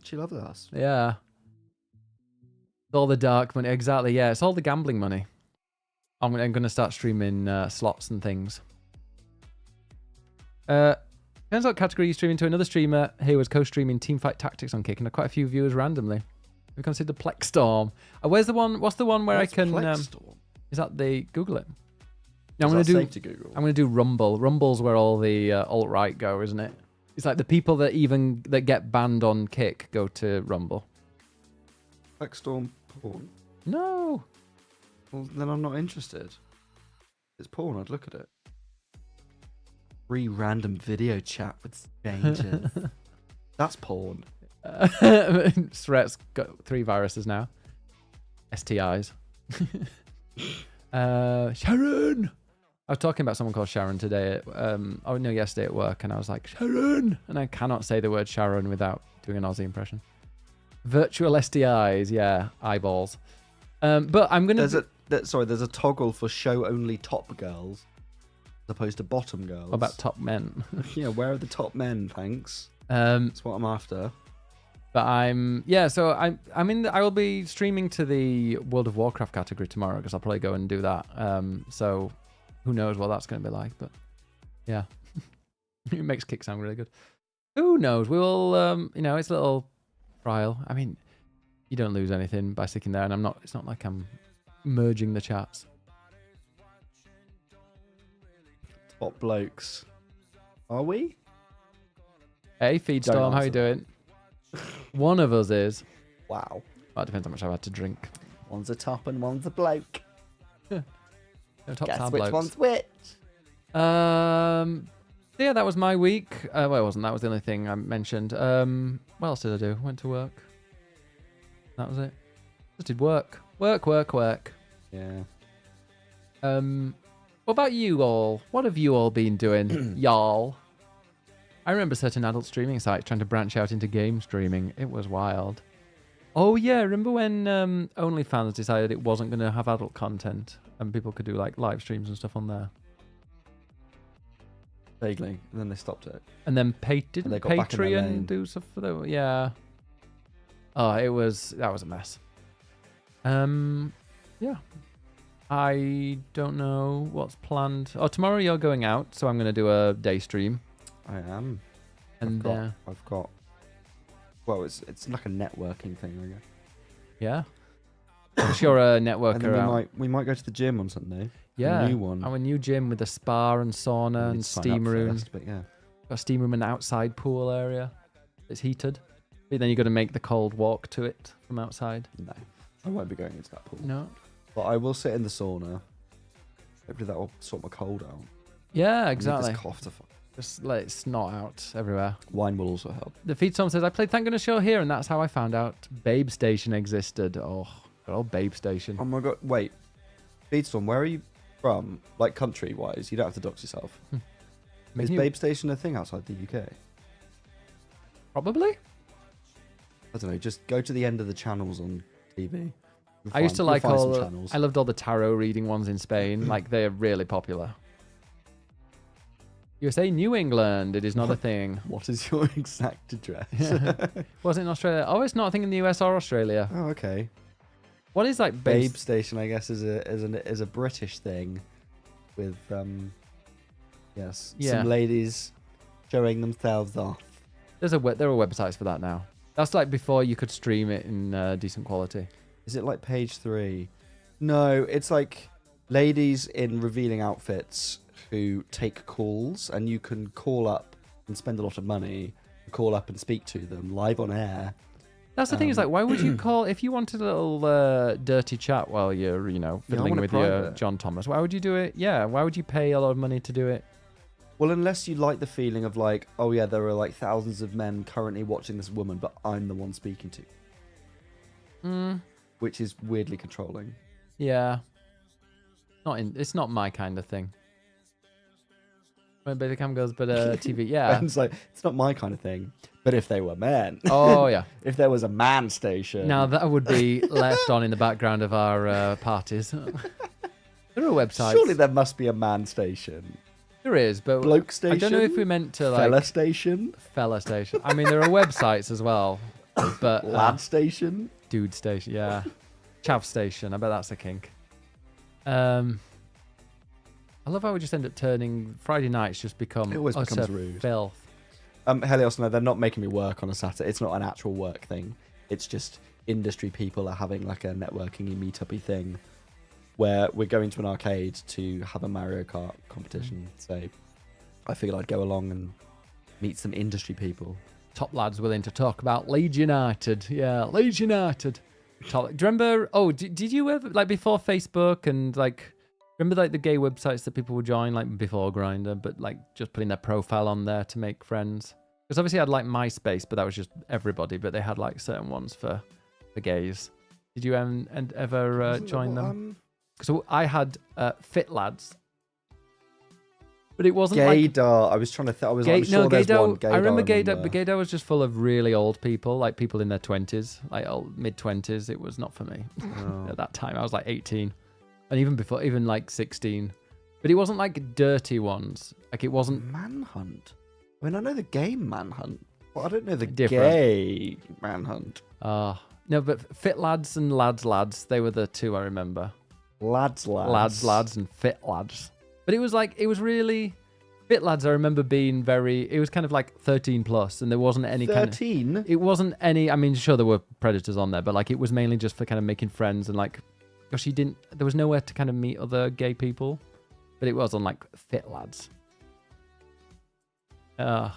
She loves us. Yeah. All the dark money. Exactly, yeah. It's all the gambling money. I'm going to start streaming slots and things. Turns out category you streaming to another streamer who was co-streaming Teamfight Tactics on Kick, and quite a few viewers randomly. We consider Plex Storm. Where's the one? What's the one where What's I can? Plex Storm? Is that the Google it? No, I'm gonna do Rumble. Rumble's where all the alt-right go, isn't it? It's like the people that get banned on Kick go to Rumble. Plex Storm porn. No. Well, then I'm not interested. It's porn. I'd look at it. Free random video chat with strangers. That's porn. Threat's got 3 viruses now. STIs. Sharon! I was talking about someone called Sharon today. Yesterday at work, and I was like, Sharon! And I cannot say the word Sharon without doing an Aussie impression. Virtual STIs, yeah, eyeballs. But I'm gonna. There's a toggle for show only top girls, as opposed to bottom girls. What about top men? Yeah, where are the top men? Thanks. That's That's what I'm after. But I will be streaming to the World of Warcraft category tomorrow because I'll probably go and do that. So who knows what that's going to be like? But yeah, it makes Kick sound really good. Who knows? We will. It's a little trial. I mean, you don't lose anything by sticking there, and I'm not. It's not like I'm merging the chats. Top blokes. Are we? Hey, Feedstorm, how you doing? One of us is. Wow. Well, it depends how much I've had to drink. One's a top and one's a bloke. No, top Guess tab which blokes. one's which? Yeah, that was my week. Well, it wasn't. That was the only thing I mentioned. What else did I do? Went to work. That was it. Just did work. Work. Yeah. What about you all? What have you all been doing, y'all? I remember certain adult streaming sites trying to branch out into game streaming. It was wild. Oh yeah, remember when OnlyFans decided it wasn't going to have adult content and people could do like live streams and stuff on there? Vaguely. And then they stopped it. And then And they got back in their Patreon lane. do stuff for them? Yeah. Oh, that was a mess. Yeah. I don't know what's planned. Oh, tomorrow you're going out, so I'm going to do a day stream. I am. And I've got. Well, it's like a networking thing, I guess. yeah. Because you're a And networker then out. we might go to the gym on Sunday. Yeah. A new one. I'm a new gym with a spa and sauna I need and to sign steam up room. first, but yeah. Got a steam room and outside pool area. It's heated. But then you got to make the cold walk to it from outside. No, I won't be going into that pool. No. But I will sit in the sauna. Hopefully that will sort my cold out. Yeah, I need exactly. this cough to Just let it snot out everywhere. Wine will also help. The Feedstorm says, I played Thank Goodness Show here, and that's how I found out Babe Station existed. Oh, good old Babe Station. Oh my god! Wait, Beadstorm, where are you from? Like country-wise, you don't have to dox yourself. Is Making you- Babe Station a thing outside the UK? Probably. I don't know. Just go to the end of the channels on TV. I used to You'll like find some all. channels. I loved all the tarot reading ones in Spain. Like they're really popular. USA, New England. It is not a thing. What is your exact address? Was it in Australia? Oh, it's not a thing in the US or Australia. Oh, okay. What is like Babe Station, I guess, is a British thing, with yes, Yeah. some ladies showing themselves off. There are websites for that now. That's like before you could stream it in decent quality. Is it like page 3? No, it's like ladies in revealing outfits who take calls, and you can call up and spend a lot of money, call up and speak to them live on air. That's the thing. Is like, why would you call if you wanted a little dirty chat while you're, fiddling want it with your private. John Thomas? Why would you do it? Yeah. Why would you pay a lot of money to do it? Well, unless you like the feeling of like, oh yeah, there are like thousands of men currently watching this woman, but I'm the one speaking to, which is weirdly controlling. Yeah. It's not my kind of thing. When the cam goes, but TV, yeah. Ben's like, it's not my kind of thing. But if they were men, Oh yeah. if there was a man station, Now that would be left on in the background of our parties. There are websites. surely there must be a man station, There is, but bloke station. I don't know if we meant to like fella station. fella station. I mean, there are websites as well. But Lad station. dude station, yeah. Chav station. I bet that's a kink. I love how we just end up turning Friday nights just become It always becomes utter rude. filth. Helios, no, they're not making me work on a Saturday. It's not an actual work thing. It's just industry people are having like a networking-y, meet-up-y thing where we're going to an arcade to have a Mario Kart competition. So I figured I'd go along and meet some industry people. Top lads willing to talk about Leeds United. Yeah, Leeds United. Do you remember? Oh, did you ever, like, before Facebook and like, remember like the gay websites that people would join, like before Grindr, but like just putting their profile on there to make friends? Because obviously I had like MySpace, but that was just everybody. But they had like certain ones for gays. Did you ever join them? So I had Fit Lads, but it wasn't like Gaydar. I was trying to. I was. I'm sure there's one. Gaydar. I remember Gaydar, but Gaydar was just full of really old people, like people in their 20s, like mid-20s. It was not for me at that time. I was like 18, and even before, even like 16. But it wasn't like dirty ones. Like it wasn't Manhunt. I mean, I know the game Manhunt, but I don't know the Different. gay Manhunt. No, but Fit Lads and Lads, they were the two I remember. Lads. Lads and Fit Lads. But it was like, it was really, Fit Lads I remember being very, it was kind of like 13 plus, and there wasn't any 13? kind of, it wasn't any, I mean, sure there were predators on there, but like it was mainly just for kind of making friends and like, gosh, there was nowhere to kind of meet other gay people, but it was on like Fit Lads. I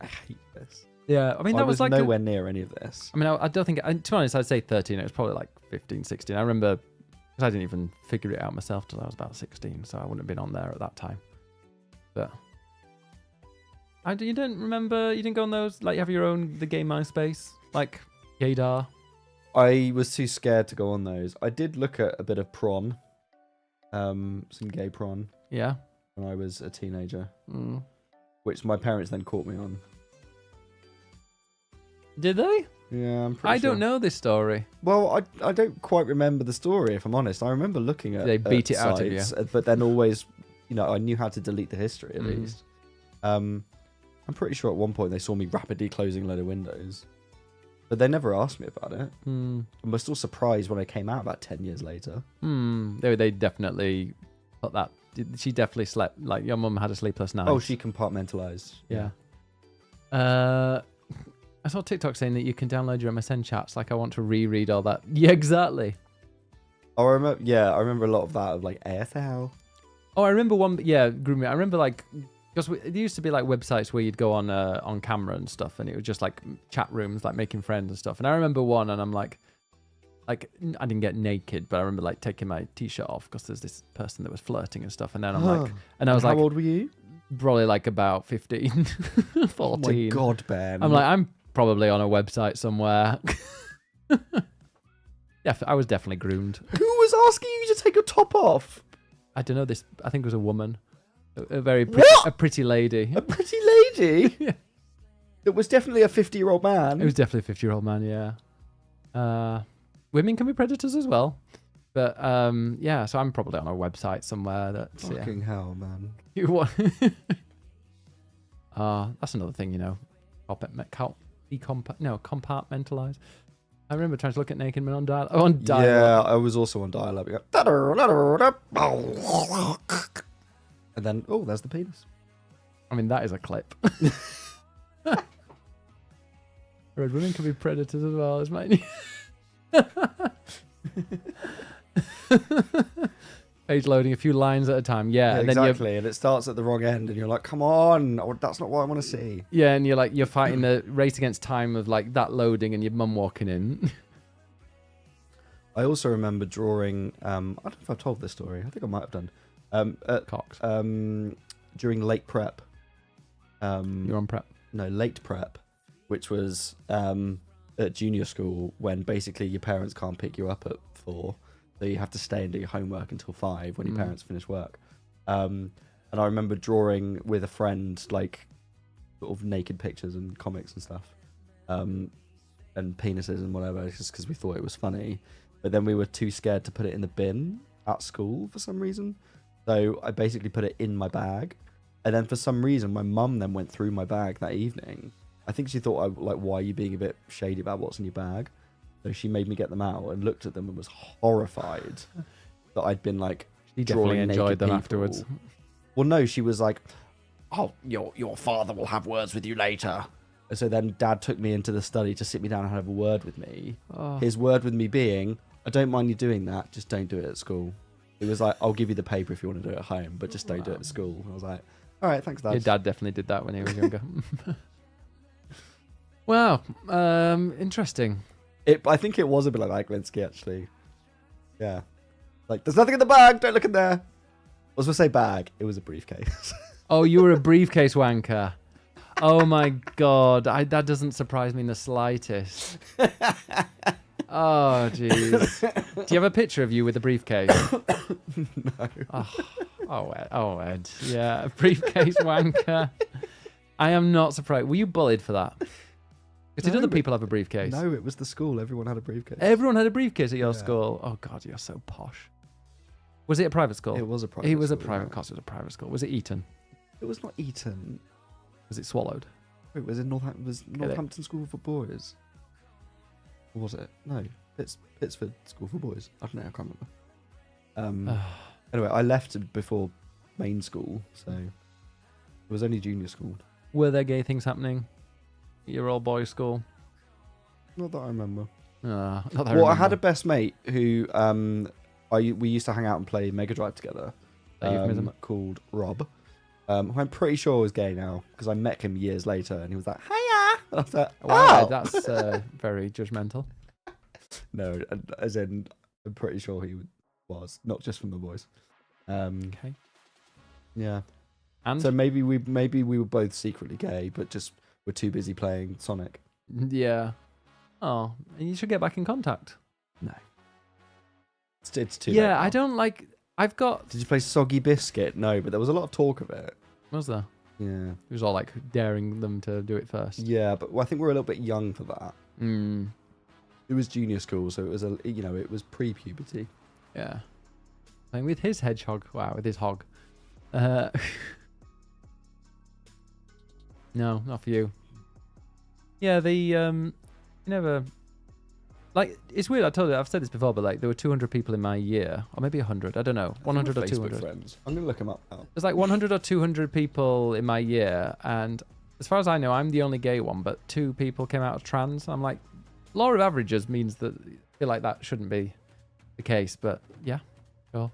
hate this. Yeah, I mean, that I was like nowhere near any of this. I mean, I don't think, to be honest, I'd say 13. It was probably like 15, 16. I remember, because I didn't even figure it out myself till I was about 16, so I wouldn't have been on there at that time. But you don't remember, you didn't go on those, like, you have your own, the gay MySpace, like Gaydar? I was too scared to go on those. I did look at a bit of prawn, some gay prawn, Yeah. when I was a teenager, which my parents then caught me on. Did they? Yeah, I'm pretty sure. I don't know this story. Well, I don't quite remember the story, if I'm honest. I remember looking at They beat it out of sites, but then always, I knew how to delete the history at least. I'm pretty sure at one point they saw me rapidly closing a load of windows, but they never asked me about it. And we're still surprised when I came out about 10 years later. They definitely put that. She definitely slept, like your mum had a sleepless night. Oh, she compartmentalized. Yeah. I saw TikTok saying that you can download your MSN chats. Like, I want to reread all that. Yeah, exactly. I remember a lot of that, of like ASL. Oh, I remember one. Yeah, grooming. I remember like, because there used to be like websites where you'd go on camera and stuff, and it was just like chat rooms, like making friends and stuff. And I remember one, and I'm like I didn't get naked, but I remember like taking my t-shirt off because there's this person that was flirting and stuff. And then I'm like, and I was like, how old were you? Probably like about 15, 14. Oh my God, Ben. I'm like, I'm probably on a website somewhere. Yeah, I was definitely groomed. Who was asking you to take your top off? I don't know this. I think it was a woman, a very pretty lady. A pretty lady? Yeah. It was definitely a 50-year-old man. It was definitely a 50-year-old man. Yeah. Women can be predators as well, but yeah. So I'm probably on a website somewhere. That's fucking hell, man. You want? That's another thing, compartmentalize. I remember trying to look at naked men on dial. Yeah, I was also on dial-up. And then, there's the penis. I mean, that is a clip. Red women can be predators as well, is mine. Page loading a few lines at a time. Yeah, and exactly. And it starts at the wrong end, and you're like, "Come on, that's not what I want to see." Yeah, and you're fighting the race against time of like that loading, and your mum walking in. I also remember drawing. I don't know if I've told this story. I think I might have done. Cox. During late prep. You're on prep. No, late prep, which was at junior school when basically your parents can't pick you up at 4. So you have to stay and do your homework until 5 when your parents finish work. And I remember drawing with a friend, like, sort of naked pictures and comics and stuff. And penises and whatever, just because we thought it was funny. But then we were too scared to put it in the bin at school for some reason. So I basically put it in my bag. And then for some reason, my mum then went through my bag that evening I think she thought, like, why are you being a bit shady about what's in your bag? So she made me get them out and looked at them and was horrified that I'd been, like, She definitely drawing enjoyed naked them people. afterwards. Well, no, she was like, oh, your father will have words with you later. And so then Dad took me into the study to sit me down and have a word with me. Oh. His word with me being, I don't mind you doing that, just don't do it at school. It was like, I'll give you the paper if you want to do it at home, but just don't do it at school. I was like, all right, thanks, Dad. Your dad definitely did that when he was younger. Wow. Interesting. I think it was a bit like that, Glinsky, actually. Yeah. Like, there's nothing in the bag, don't look in there. I was going to say bag, it was a briefcase. Oh, you were a briefcase wanker. Oh my God. That doesn't surprise me in the slightest. Oh, jeez. Do you have a picture of you with a briefcase? No. Oh, Ed. Yeah, a briefcase wanker. I am not surprised. Were you bullied for that? Did other people have a briefcase? No, it was the school. Everyone had a briefcase. Everyone had a briefcase at your Yeah. school. Oh God, you're so posh. Was it a private school? It was a private It was a school, private. yeah. Of course, it was a private school. Was it Eton? It was not Eton. Was it Swallowed? Wait, was it Northampton School for Boys? Or was it? No, Pittsford School for Boys. I don't know, I can't remember. Anyway, I left before main school, so it was only junior school. Were there gay things happening at your old boys' school? Not that I remember. Not that I Well, I had a remember. best mate who we used to hang out and play Mega Drive together. Euphemism. Called Rob. Who I'm pretty sure is gay now because I met him years later and he was like, "Hiya!" And I was like, Wow, "Oh." that's very judgmental. No, as in, I'm pretty sure he was, not just from the voice. Okay. Yeah. And So maybe we were both secretly gay, but just were too busy playing Sonic. yeah. Oh, and you should get back in contact. No. It's too late. Yeah, now. I don't like. I've got. Did you play Soggy Biscuit? No, but there was a lot of talk of it. Was there? Yeah. It was all like daring them to do it first. Yeah, but I think we're a little bit young for that. Mm, It was junior school, so it was it was pre-puberty. yeah. Playing with his hedgehog. Wow, with his hog. No, not for you. Yeah, you never. Like, it's weird. I told you, I've said this before, but like there were 200 people in my year, or maybe 100. I don't know, 100 or Facebook 200. friends. I'm gonna look them up now. There's like 100 or 200 people in my year, and as far as I know, I'm the only gay one, but 2 people came out as trans. I'm like, law of averages means that I feel like that shouldn't be the case, but yeah, sure.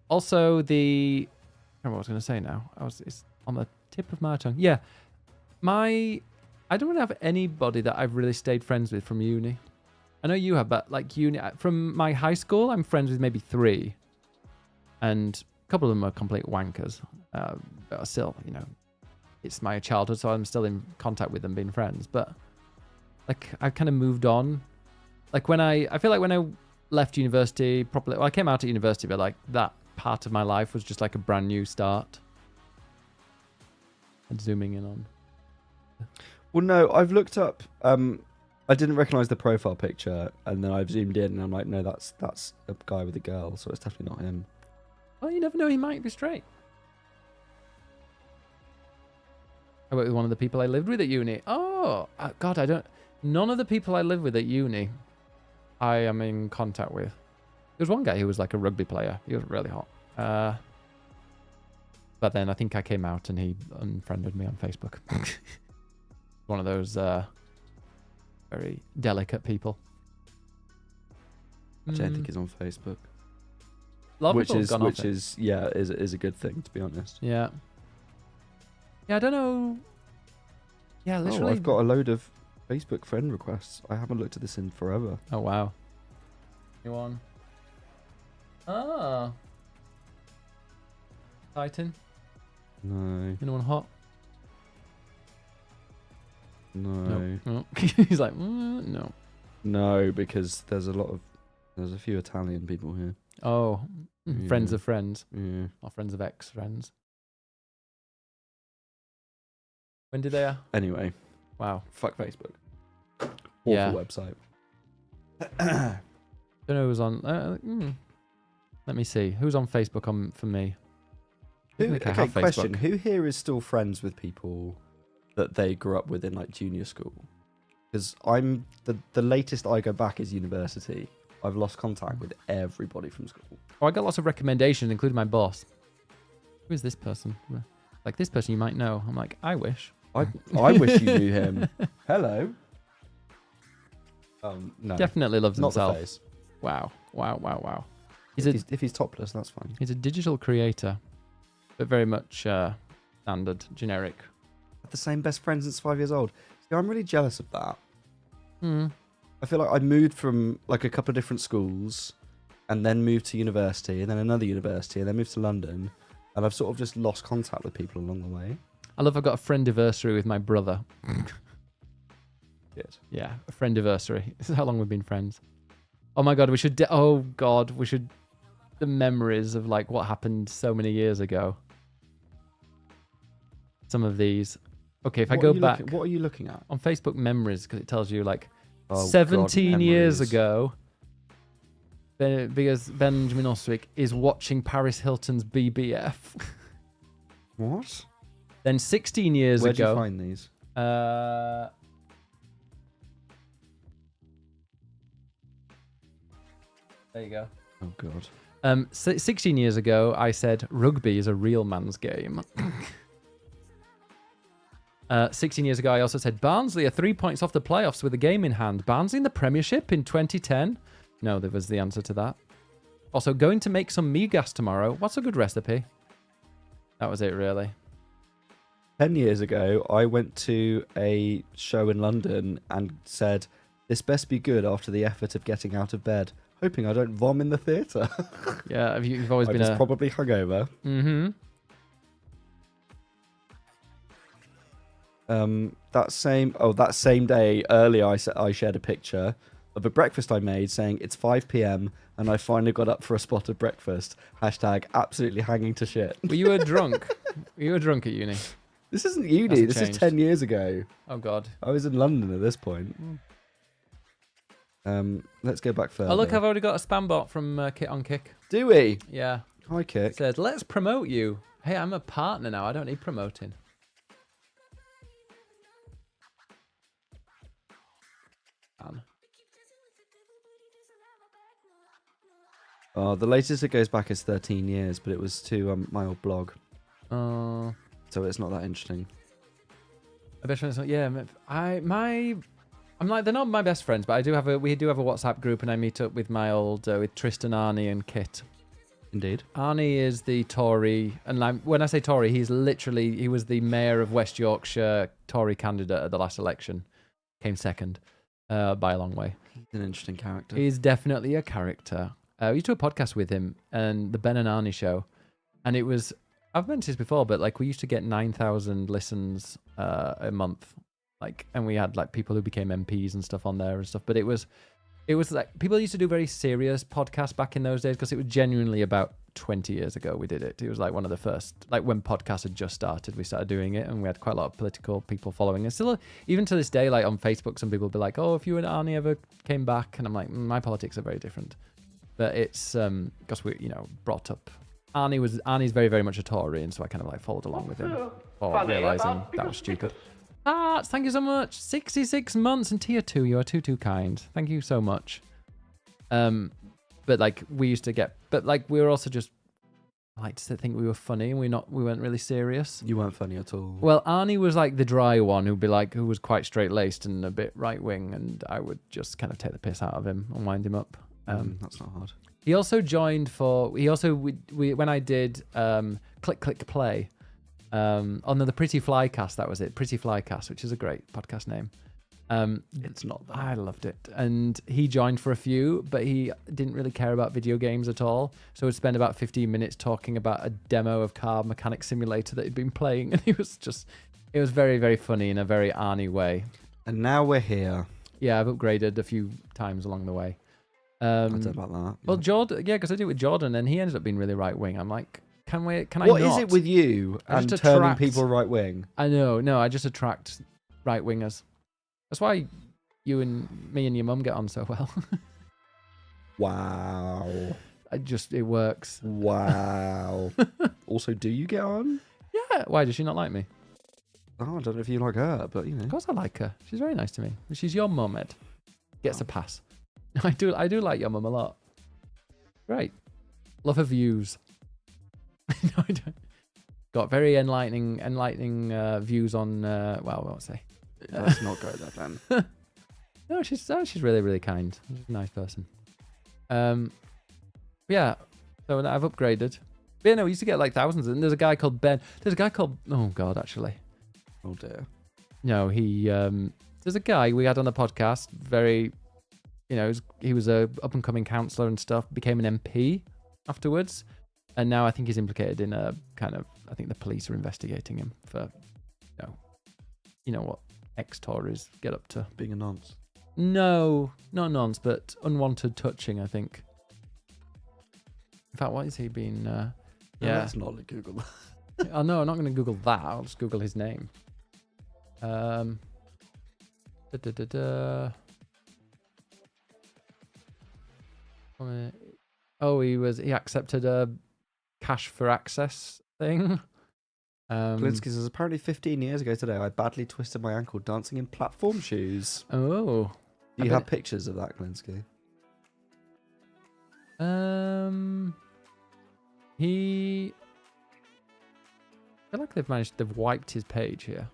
Also, I don't remember what I was going to say now. It's on the tip of my tongue. Yeah, I don't really have anybody that I've really stayed friends with from uni. I know you have, but like uni, from my high school, I'm friends with maybe 3. And a couple of them are complete wankers. But still, it's my childhood, so I'm still in contact with them, being friends. But like, I've kind of moved on. Like I feel like when I left university properly, well, I came out at university, but like that part of my life was just like a brand new start. And zooming in on. Well, no, I've looked up. I didn't recognize the profile picture, and then I've zoomed in, and I'm like, no, that's a guy with a girl, so it's definitely not him. Well, you never know, he might be straight. I worked with one of the people I lived with at uni. Oh, God, none of the people I lived with at uni I am in contact with. There was one guy who was like a rugby player. He was really hot. But then I think I came out and he unfriended me on Facebook. One of those very delicate people. I don't think he's on Facebook. A lot of Which people have is gone off it. is a good thing, to be honest. Yeah. Yeah, I don't know. Yeah, literally. Oh, I've got a load of Facebook friend requests. I haven't looked at this in forever. Oh, wow. Anyone? Ah. Titan? No, Anyone hot? no, No. He's like, no. no, because there's a few Italian people here. Oh, friends Yeah. of friends. Yeah. Or friends of ex-friends. When did they? Anyway, Wow. fuck Facebook. Awful Yeah. website. Don't know who's on. Let me see. Who's on Facebook for me? I don't think I Okay, have question. Facebook. Who here is still friends with people that they grew up with in like junior school. Because I'm the latest I go back is university. I've lost contact with everybody from school. Oh, I got lots of recommendations, including my boss. Who is this person? Like, this person you might know. I'm like, I wish. I wish you knew him. Hello. No. Definitely loves Not himself. the face. Wow. If he's topless, that's fine. He's a digital creator, but very much standard, generic. Had the same best friend since 5 years old. See, I'm really jealous of that. Hmm. I feel like I moved from like a couple of different schools and then moved to university and then another university and then moved to London. And I've sort of just lost contact with people along the way. I love I've got a friendiversary with my brother. Good. Yeah, a friendiversary. This is how long we've been friends. Oh my God, we should... The memories of like what happened so many years ago. Some of these. Okay, if I go back... What are you looking at? On Facebook memories, because it tells you like 17 God, years ago, because Benjamin Oswick is watching Paris Hilton's BBF. What? Then 16 years Where'd ago... you find these? There you go. Oh, God. 16 years ago, I said rugby is a real man's game. 16 years ago, I also said Barnsley are 3 points off the playoffs with a game in hand. Barnsley in the Premiership in 2010? No, there was the answer to that. Also, going to make some migas tomorrow. What's a good recipe? That was it, really. 10 years ago, I went to a show in London and said, this best be good after the effort of getting out of bed, hoping I don't vom in the theatre. Yeah, you've always been probably hungover. Mm-hmm. That same day, earlier, I shared a picture of a breakfast I made saying it's 5 p.m. and I finally got up for a spot of breakfast. Hashtag absolutely hanging to shit. Were you drunk? Were you drunk at uni? This isn't uni. This is 10 years ago. Oh, God. I was in London at this point. Let's go back further. Oh, look, I've already got a spam bot from Kit on Kick. Do we? Yeah. Hi, Kit. It says, let's promote you. Hey, I'm a partner now. I don't need promoting. The latest it goes back is 13 years, but it was to my old blog. So it's not that interesting. My best friends, yeah. I'm like, they're not my best friends, but we do have a WhatsApp group, and I meet up with my old with Tristan, Arnie, and Kit. Indeed. Arnie is the Tory, and when I say Tory, he was the mayor of West Yorkshire, Tory candidate at the last election, came second by a long way. He's an interesting character. He's definitely a character. We used to do a podcast with him and the Ben and Arnie show, and it was, I've mentioned this before, but like we used to get 9,000 listens a month, like, and we had like people who became MPs and stuff on there and stuff. But it was like people used to do very serious podcasts back in those days because it was genuinely about 20 years ago we did it. It was like one of the first, like when podcasts had just started, we started doing it, and we had quite a lot of political people following us. Still, even to this day, like on Facebook, some people will be like, "Oh, if you and Arnie ever came back," and I'm like, "My politics are very different." But it's because we, brought up. Arnie's very, very much a Tory, and so I kind of like followed along with him, realizing that was stupid. Thank you so much. 66 months and tier 2. You are too kind. Thank you so much. But like we used to get, but like we were also just, I like to think we were funny, and we weren't really serious. You weren't funny at all. Well, Arnie was like the dry one who was quite straight laced and a bit right wing, and I would just kind of take the piss out of him and wind him up. That's not hard. He also joined when I did Click Click Play on the Pretty Fly Cast. That was it, Pretty Fly Cast, which is a great podcast name. It's not that. I loved it, and he joined for a few, but he didn't really care about video games at all. So we'd spend about 15 minutes talking about a demo of Car Mechanic Simulator that he'd been playing, and it was very, very funny in a very Arnie way. And now we're here. Yeah, I've upgraded a few times along the way. I don't know about that. Yeah. Well, Jordan, yeah, because I did it with Jordan, and he ended up being really right wing. I'm like, can I? What is it with you and turning people right wing? I know, no, I just attract right wingers. That's why you and me and your mum get on so well. Wow. It works. Wow. Also, do you get on? Yeah. Why does she not like me? Oh, I don't know if you like her, but you know. Of course I like her. She's very nice to me. She's your mum, Ed. Gets a pass. I do like your mum a lot. Great. Love her views. No, I don't. Got very enlightening views on, well, I won't say. Let's not go there, then. No, she's really, really kind. She's a nice person. Yeah. So I've upgraded. But yeah, no, we used to get like thousands. And there's a guy called Ben. There's a guy called, oh God, actually. Oh dear. No, there's a guy we had on the podcast, very, he was a up and coming councillor and stuff, became an MP afterwards. And now I think he's implicated in a kind of, I think the police are investigating him for, you know what ex-Tories get up to. Being a nonce. No, not nonce, but unwanted touching, I think. In fact, what is he being, yeah. Let's not Google that. Oh no, I'm not going to Google that. I'll just Google his name. Oh, he accepted a cash for access thing. Klinsky says, apparently 15 years ago today, I badly twisted my ankle dancing in platform shoes. Oh. Do you have pictures of that, Klinsky? I feel like they've wiped his page here.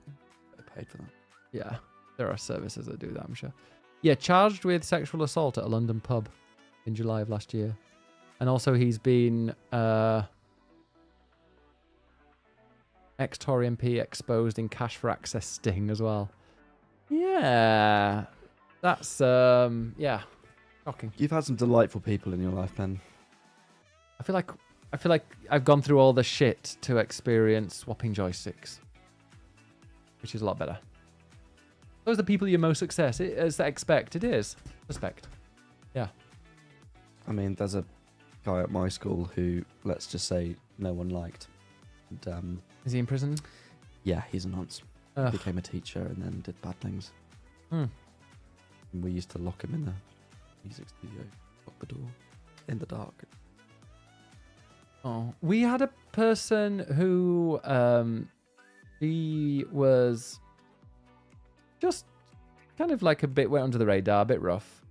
I paid for that. Yeah, there are services that do that, I'm sure. Yeah, charged with sexual assault at a London pub in July of last year. And also he's been ex-Tory MP exposed in cash for access sting as well. Yeah, that's, yeah, shocking. You've had some delightful people in your life, Ben. I feel like I've gone through all the shit to experience swapping joysticks, which is a lot better. Those are the people you most expect. It is. Respect. Yeah. I mean, there's a guy at my school who, let's just say, no one liked. And, is he in prison? Yeah, he's a nonce. Became a teacher and then did bad things. Hmm. And we used to lock him in the music studio, lock the door, in the dark. Oh, we had a person who he was just kind of like went under the radar, a bit rough,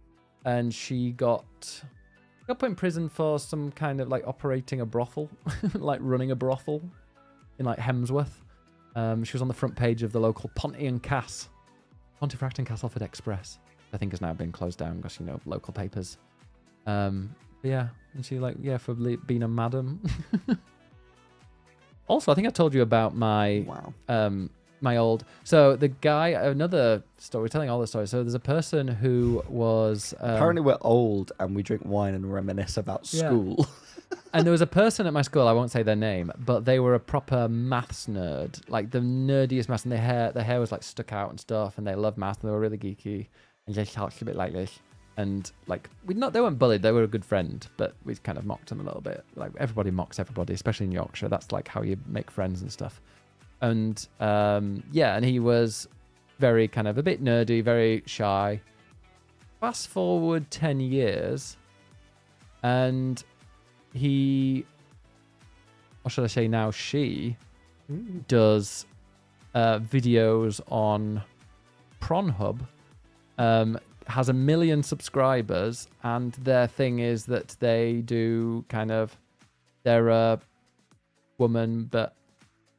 and she got put in prison for some kind of like operating a brothel, like running a brothel in like Hemsworth. She was on the front page of the local Pontefract and Castleford Express. I think has now been closed down because local papers. Yeah, and she for being a madam. Also, I think I told you about my my old. So the guy, another story, we're telling all the stories. So there's a person who was apparently we're old and we drink wine and reminisce about school. And there was a person at my school, I won't say their name, but they were a proper maths nerd, like the nerdiest maths, and their hair was like stuck out and stuff, and they loved maths and they were really geeky and they talked a bit like this. And like they weren't bullied, they were a good friend, but we kind of mocked them a little bit. Like everybody mocks everybody, especially in Yorkshire. That's like how you make friends and stuff. And and he was very kind of a bit nerdy, very shy. Fast forward 10 years and he, or should I say now she, does videos on Pornhub, has 1 million subscribers, and their thing is that they do they're a woman, but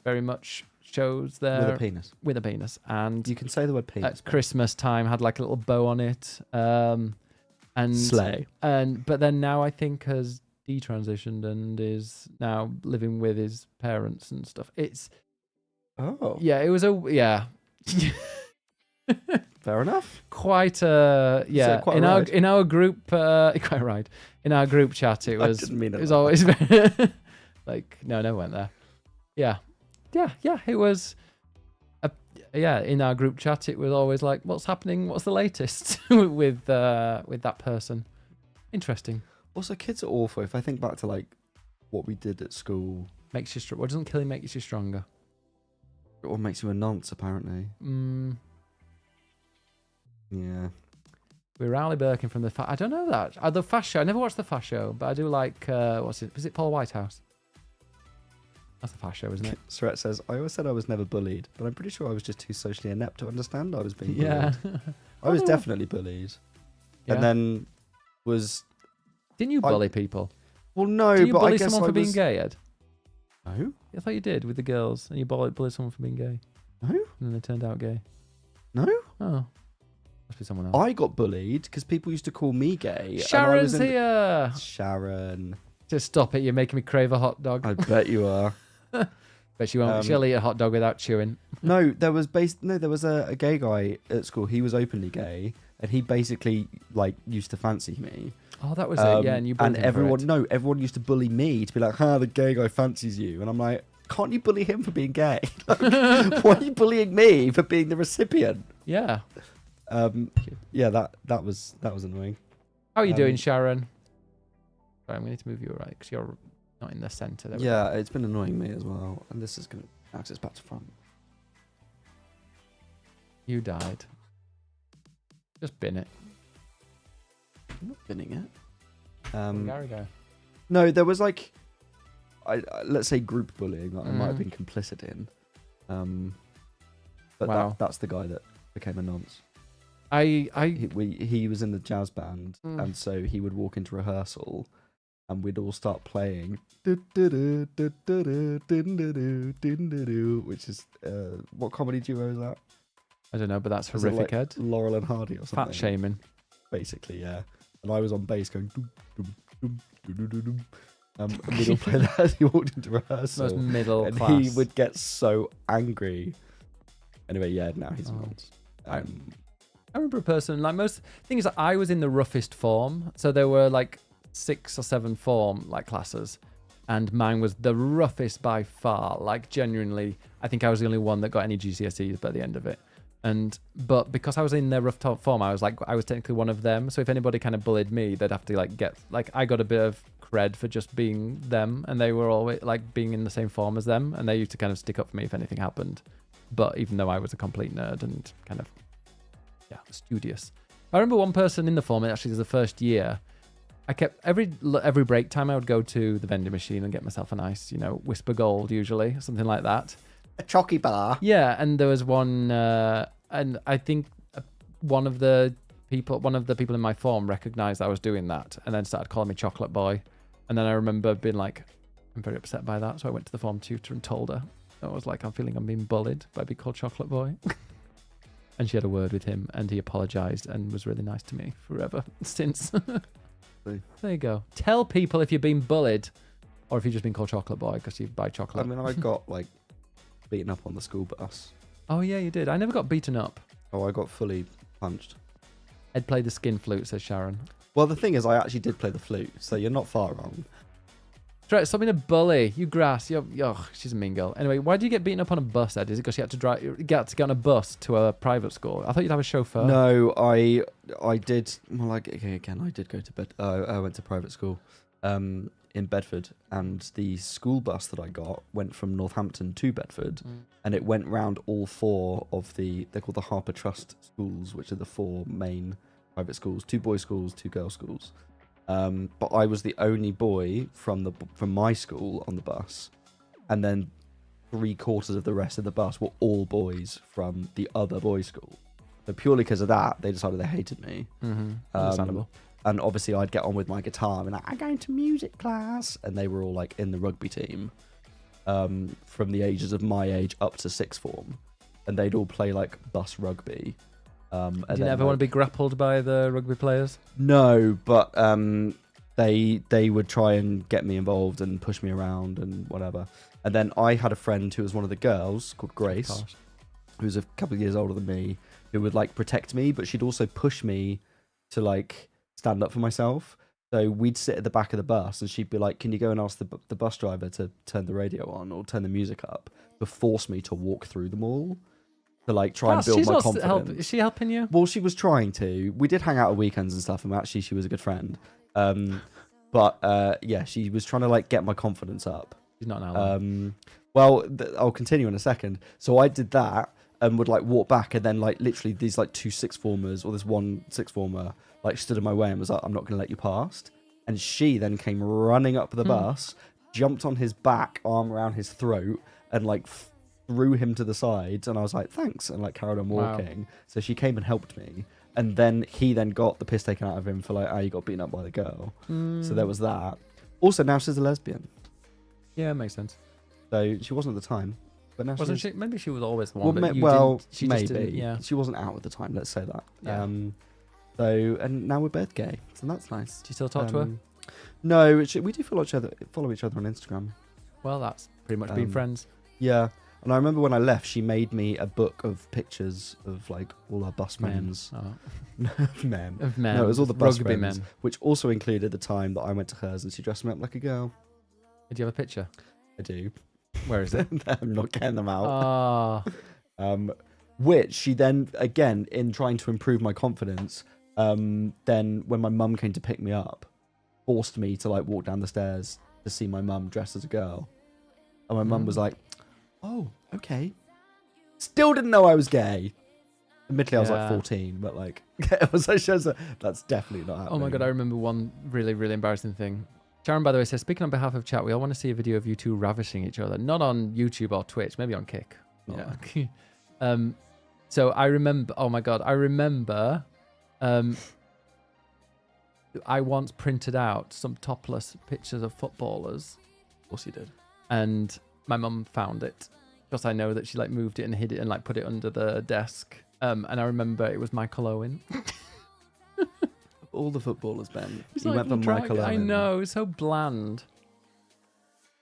very much shows their... With a penis. And you can say the word penis. At Christmas time, had like a little bow on it. And slay. But then now I think has detransitioned and is now living with his parents and stuff. It's... Oh. Yeah, it was a... Yeah. Fair enough. Quite a... Yeah. Quite in our group... quite right. In our group chat, it was... I didn't mean it. It was always... like, no, never went there. Yeah. Yeah, it was... in our group chat, it was always like, what's happening? What's the latest with that person? Interesting. Also, kids are awful. If I think back to like what we did at school... Makes you what doesn't kill you makes you stronger. What makes you a nonce, apparently. Yeah. We're Rowley Birkin from the... I don't know that. The Fast Show. I never watched the Fast Show, but I do like... Was it Paul Whitehouse? That's a fast show, isn't it? Surette says, I always said I was never bullied, but I'm pretty sure I was just too socially inept to understand I was being bullied. Yeah. I was definitely bullied. Yeah. And then was... Didn't you bully people? Well, no, Did you but I bully guess someone I for being was... gay, Ed? No? I thought you did with the girls, and you bullied someone for being gay. No? And then they turned out gay. No? Oh. Must be someone else. I got bullied because people used to call me gay. Sharon's here! Sharon. Just stop it, you're making me crave a hot dog. I bet you are. But she won't. She'll eat a hot dog without chewing. No, there was a gay guy at school. He was openly gay, and he basically like used to fancy me. Oh, that was it. Yeah, and you bullied him everyone used to bully me to be like, "Ha, the gay guy fancies you," and I'm like, "Can't you bully him for being gay? Like, why are you bullying me for being the recipient?" Yeah. Yeah, that was annoying. How are you doing, Sharon? Sorry, I'm going to need to move you right because you're not in the centre. Yeah, it's been annoying me as well, and this is going to access back to front. You died. Just bin it. I'm not binning it. Gary go. No, there was like, let's say group bullying that I might have been complicit in. But Wow. that's the guy that became a nonce. He was in the jazz band, and so he would walk into rehearsal, and we'd all start playing, which is what comedy duo is that? I don't know, but that's Is it horrific, like Ed. Laurel and Hardy or something. Fat shaming. Basically, yeah. And I was on bass going. And we'd all play that as he walked into rehearsal. Most middle and class. he would get so angry. Anyway, yeah, now he's a nonce. I remember a person, like most things that I was in the roughest form. So there were like 6 or 7 form like classes, and mine was the roughest by far. Like genuinely, I think I was the only one that got any GCSEs by the end of it. But because I was in their rough top form, I was technically one of them. So if anybody kind of bullied me, they'd have to I got a bit of cred for just being them, and they were always like being in the same form as them, and they used to kind of stick up for me if anything happened. But even though I was a complete nerd and kind of studious, I remember one person in the form. Actually, it was the first year. I kept every break time I would go to the vending machine and get myself a nice, Whisper Gold, usually something like that. A chalky bar. Yeah, and there was one, and I think one of the people in my form recognized I was doing that, and then started calling me Chocolate Boy. And then I remember being like, I'm very upset by that, so I went to the form tutor and told her. I was like, I'm feeling I'm being bullied by being called Chocolate Boy. And she had a word with him, and he apologized and was really nice to me forever since. There you go. Tell people if you're being bullied, or if you've just been called Chocolate Boy because you buy chocolate. I mean, I got beaten up on the school bus. Oh yeah, you did. I never got beaten up. Oh, I got fully punched. Ed played the skin flute, says Sharon. Well, the thing is, I actually did play the flute, so you're not far wrong. Right, stop being a bully. You grass. She's a mean girl. Anyway, why did you get beaten up on a bus, Ed? Is it because you had to get on a bus to a private school? I thought you'd have a chauffeur. No, I did. Well, again, I did go to bed. I went to private school in Bedford, and the school bus that I got went from Northampton to Bedford, and it went round all 4 of they're called the Harper Trust schools, which are the 4 main private schools: 2 boys' schools, 2 girls' schools. But I was the only boy from my school on the bus, and then 3/4 of the rest of the bus were all boys from the other boys' school. So purely because of that, they decided they hated me. Understandable. And obviously, I'd get on with my guitar and I'm going to music class, and they were all like in the rugby team, from the ages of my age up to 6th form, and they'd all play like bus rugby. Did you ever want to be grappled by the rugby players? No, but they would try and get me involved and push me around and whatever. And then I had a friend who was one of the girls called Grace, who's a couple of years older than me, who would like protect me, but she'd also push me to like stand up for myself. So we'd sit at the back of the bus, and she'd be like, "Can you go and ask the bus driver to turn the radio on or turn the music up?" to force me to walk through them all. To like try and build my confidence. Is she helping you? Well, she was trying to. We did hang out at weekends and stuff, and actually she was a good friend. But yeah, she was trying to like get my confidence up. She's not now. Well, I'll continue in a second. So I did that and would like walk back, and then like literally these like 2 6th formers or this 1 6th former like stood in my way and was like, "I'm not going to let you past." And she then came running up the bus, jumped on his back, arm around his throat, and like threw him to the side. And I was like, thanks, and like carried on walking. So she came and helped me. And then he got the piss taken out of him for like, you got beaten up by the girl. So there was that. Also, now she's a lesbian. Yeah, makes sense. So she wasn't at the time. But now Wasn't she? Maybe she was always the one. But she maybe. just didn't, yeah. She wasn't out at the time, let's say that. Yeah. And now we're both gay. So that's nice. Do you still talk to her? No, we do follow each other on Instagram. Well, that's pretty much being friends. Yeah. And I remember when I left, she made me a book of pictures of like all our bus friends. Men. Of men. No, it was all the bus Rugby friends, men. which also included the time that I went to hers and she dressed me up like a girl. Did you have a picture? I do. Where is it? I'm not getting them out. Which she then, again, in trying to improve my confidence, then when my mum came to pick me up, forced me to like walk down the stairs to see my mum dressed as a girl. And my mum was like, oh, okay. Still didn't know I was gay. Admittedly, I was like 14, but like, it was that's definitely not happening. Oh my God, I remember one really, really embarrassing thing. Sharon, by the way, says, speaking on behalf of chat, we all want to see a video of you two ravishing each other. Not on YouTube or Twitch, maybe on Kick. Yeah. So I remember, oh my God, I remember I once printed out some topless pictures of footballers. Of course you did. And my mum found it because I know that she like moved it and hid it and like put it under the desk. And I remember it was Michael Owen. All the footballers, Ben. He's you like went for Michael Owen. I know, it's so bland.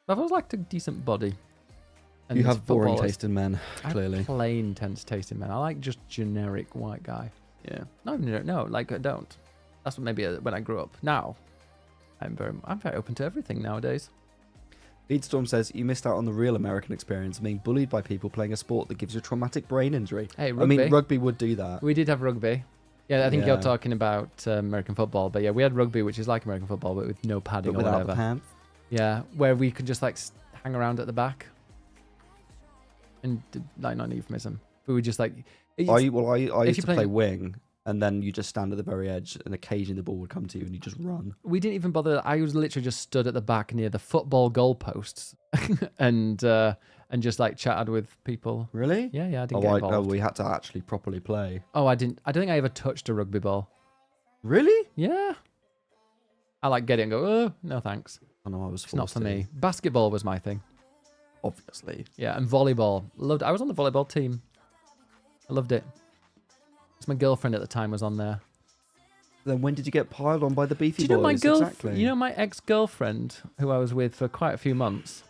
I've always liked a decent body. And you have boring taste in men, clearly. Plain taste in men. I like just generic white guy. Yeah. No, like I don't. That's what maybe when I grew up. Now, I'm very open to everything nowadays. Beatstorm says, you missed out on the real American experience, being bullied by people playing a sport that gives you a traumatic brain injury. Hey, rugby. I mean, rugby would do that. We did have rugby. Yeah, I think you're talking about American football. But yeah, we had rugby, which is like American football, but with no padding but or without whatever. The pants. Yeah, where we could just like hang around at the back. And like, not an euphemism. But we just like... I used to play wing, and then you just stand at the very edge, and occasionally the ball would come to you, and you just run. We didn't even bother. I was literally just stood at the back near the football goalposts, and just like chatted with people. Really? Yeah, I didn't get involved. Oh, we had to actually properly play. Oh, I didn't. I don't think I ever touched a rugby ball. Really? Yeah. I like get it and go, oh, no thanks. I know I was forced It's not for me. Basketball was my thing. Obviously. Yeah, and volleyball. Loved. I was on the volleyball team. I loved it. My girlfriend at the time was on there. Then when did you get piled on by the beefy boys? Do you know Exactly. You know my ex-girlfriend who I was with for quite a few months?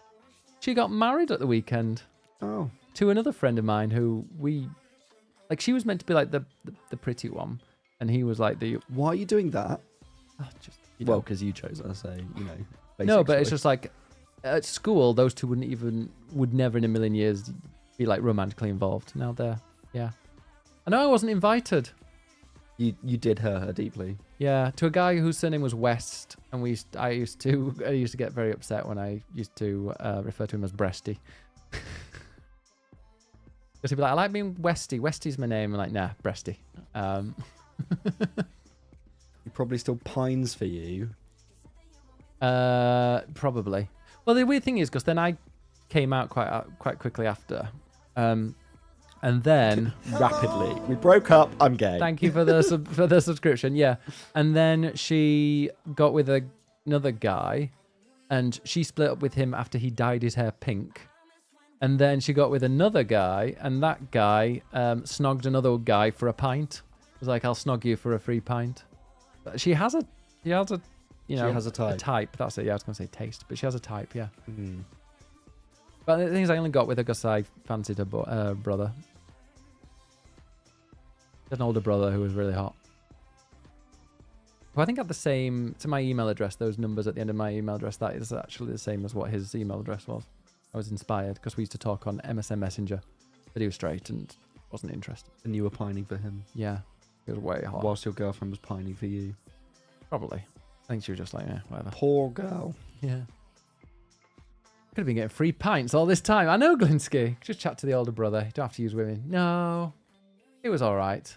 She got married at the weekend. Oh. To another friend of mine who she was meant to be like the pretty one, and he was like the... Why are you doing that? Well, because you chose her, so, No, but it's just like, at school, those two would never in a million years be like romantically involved. Now they're, yeah. I know I wasn't invited. You did hurt her deeply. Yeah, to a guy whose surname was West, and I used to get very upset when I used to refer to him as Breasty. Because he'd be like, I like being Westy. Westy's my name. I'm like, nah, Breasty. He probably still pines for you. Probably. Well, the weird thing is, because then I came out quite quickly after. And then rapidly, we broke up. I'm gay. Thank you for the subscription. Yeah, and then she got with another guy, and she split up with him after he dyed his hair pink. And then she got with another guy, and that guy snogged another guy for a pint. It was like, I'll snog you for a free pint. But she has a she has a type. A type. That's it. Yeah, I was gonna say taste, but she has a type. Yeah. Mm. But the thing is, I only got with her because I fancied her brother. An older brother who was really hot. Who I think had the same, to my email address, those numbers at the end of my email address, that is actually the same as what his email address was. I was inspired because we used to talk on MSN Messenger, but he was straight and wasn't interested. And you were pining for him? Yeah. He was way hot. Whilst your girlfriend was pining for you? Probably. I think she was just like, yeah, whatever. Poor girl. Yeah. Could have been getting free pints all this time. I know, Glinsky. Just chat to the older brother. You don't have to use women. No. It was all right.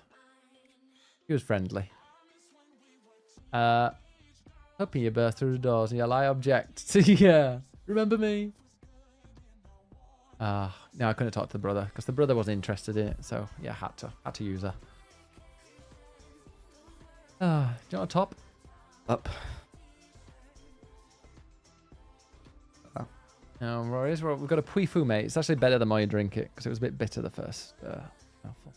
He was friendly. Open your berth through the doors. Yeah, I object. Yeah. Remember me? No, I couldn't talk to the brother because the brother wasn't interested in it. So yeah, had to use her. Do you want a top? Up. No worries. We've got a Pui Fu, mate. It's actually better the more you drink it because it was a bit bitter the first mouthful.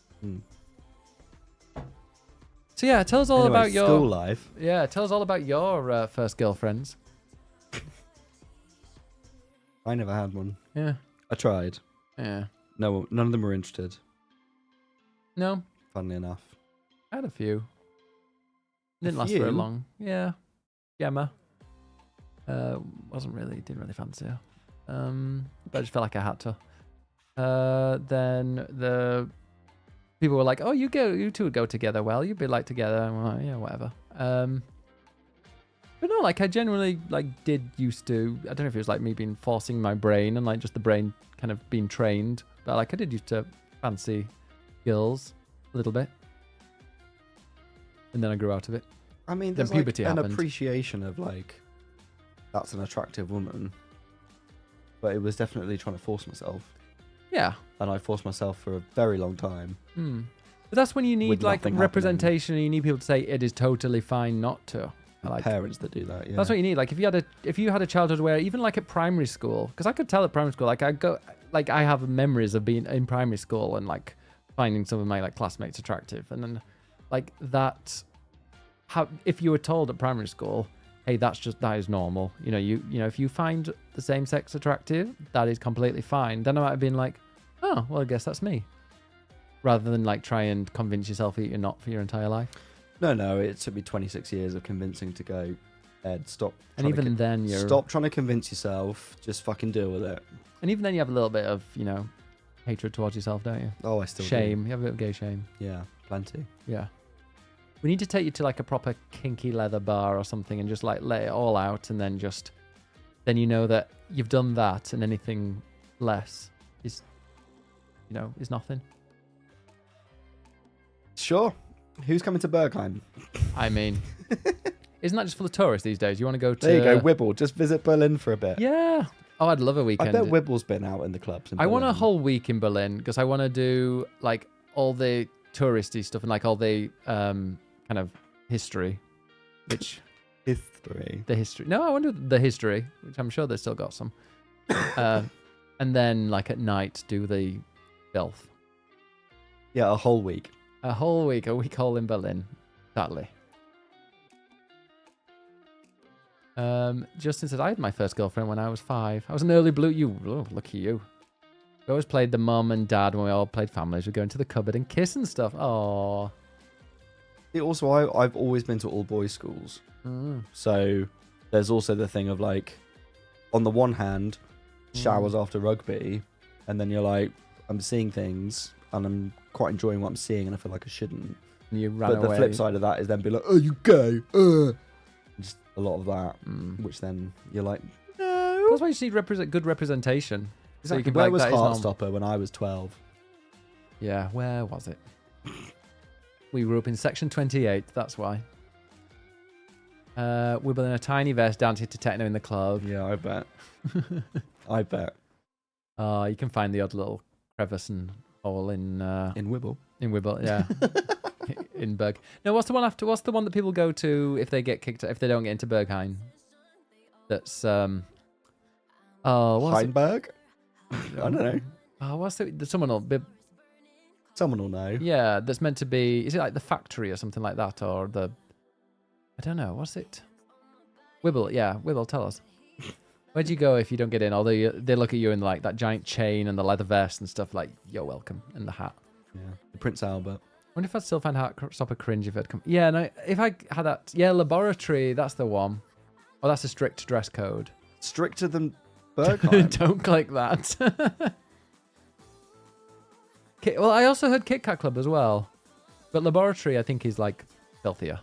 So yeah, tell us all about your school life. Yeah, tell us all about your first girlfriends. I never had one. Yeah. I tried. Yeah. No, none of them were interested. No. Funnily enough. I had a few. Didn't last very long. Yeah. Gemma. Didn't really fancy her. But I just felt like I had to. Then the people were like, "Oh, you two would go together well. You'd be like together." And we're like, "Yeah, whatever." But no, like I generally did used to. I don't know if it was like me being forcing my brain and like just the brain kind of being trained, but like I did used to fancy girls a little bit, and then I grew out of it. I mean, there's like an appreciation of like that's an attractive woman, but it was definitely trying to force myself. Yeah, and I forced myself for a very long time. But that's when you need like representation, and you need people to say it is totally fine not to. Like parents that do that. Yeah, that's what you need. Like if you had a childhood where even like at primary school, because I could tell at primary school, like I have memories of being in primary school and like finding some of my like classmates attractive, and then like that. If you were told at primary school, hey, that is normal. You know, if you find the same sex attractive, that is completely fine. Then I might have been like, oh, well, I guess that's me. Rather than like try and convince yourself that you're not for your entire life. No, it took me 26 years of convincing to go, Ed, stop. And even then stop trying to convince yourself, just fucking deal with it. And even then you have a little bit of, hatred towards yourself, don't you? Oh, I still shame. do. You have a bit of gay shame. Yeah, plenty. Yeah. We need to take you to like a proper kinky leather bar or something and just like let it all out, and then you know that you've done that, and anything less is nothing. Sure. Who's coming to Bergheim? I mean, isn't that just full of tourists these days? You want to go to... There you go, Wibble. Just visit Berlin for a bit. Yeah. Oh, I'd love a weekend. I bet Wibble's been out in the clubs in Berlin. I want a whole week in Berlin because I want to do like all the touristy stuff and like all the kind of history. The history. No, I want to do the history, which I'm sure they've still got some. And then like at night do the filth. Yeah, a whole week. A week all in Berlin. Sadly. Justin says, I had my first girlfriend when I was 5. I was an early blue. Look at you. We always played the mum and dad when we all played families. We'd go into the cupboard and kiss and stuff. Aww. Also, I've always been to all boys schools. So there's also the thing of like, on the one hand, showers after rugby, and then you're like, I'm seeing things and I'm quite enjoying what I'm seeing, and I feel like I shouldn't. And you ran away. But the flip side of that is then be like, oh, you gay. Just a lot of that, which then you're like, no. That's why you just need good representation. Exactly. So you can where was Heartstopper when I was 12? Yeah, where was it? We grew up in section 28, that's why. We were in a tiny vest dancing to techno in the club. Yeah, I bet. I bet. You can find the odd little crevice and hole in Wibble. In Wibble, yeah. In Berg. No, what's the one after? What's the one that people go to if they get kicked out, if they don't get into Berghain? That's Heinberg? I don't know. Oh, what's it? Someone will know. Yeah, that's meant to be. Is it like the factory or something like that, or the? I don't know. What's it? Wibble. Yeah, Wibble. Tell us. Where'd you go if you don't get in? Although they look at you in like that giant chain and the leather vest and stuff. Like you're welcome, and the hat. Yeah, the Prince Albert. I wonder if I'd still find Heartstopper cringe if it come. Yeah, no. If I had that, yeah, laboratory. That's the one. Oh, that's a strict dress code. Stricter than Berghain. Don't click that. Well, I also heard Kit Kat Club as well, but laboratory I think is like filthier.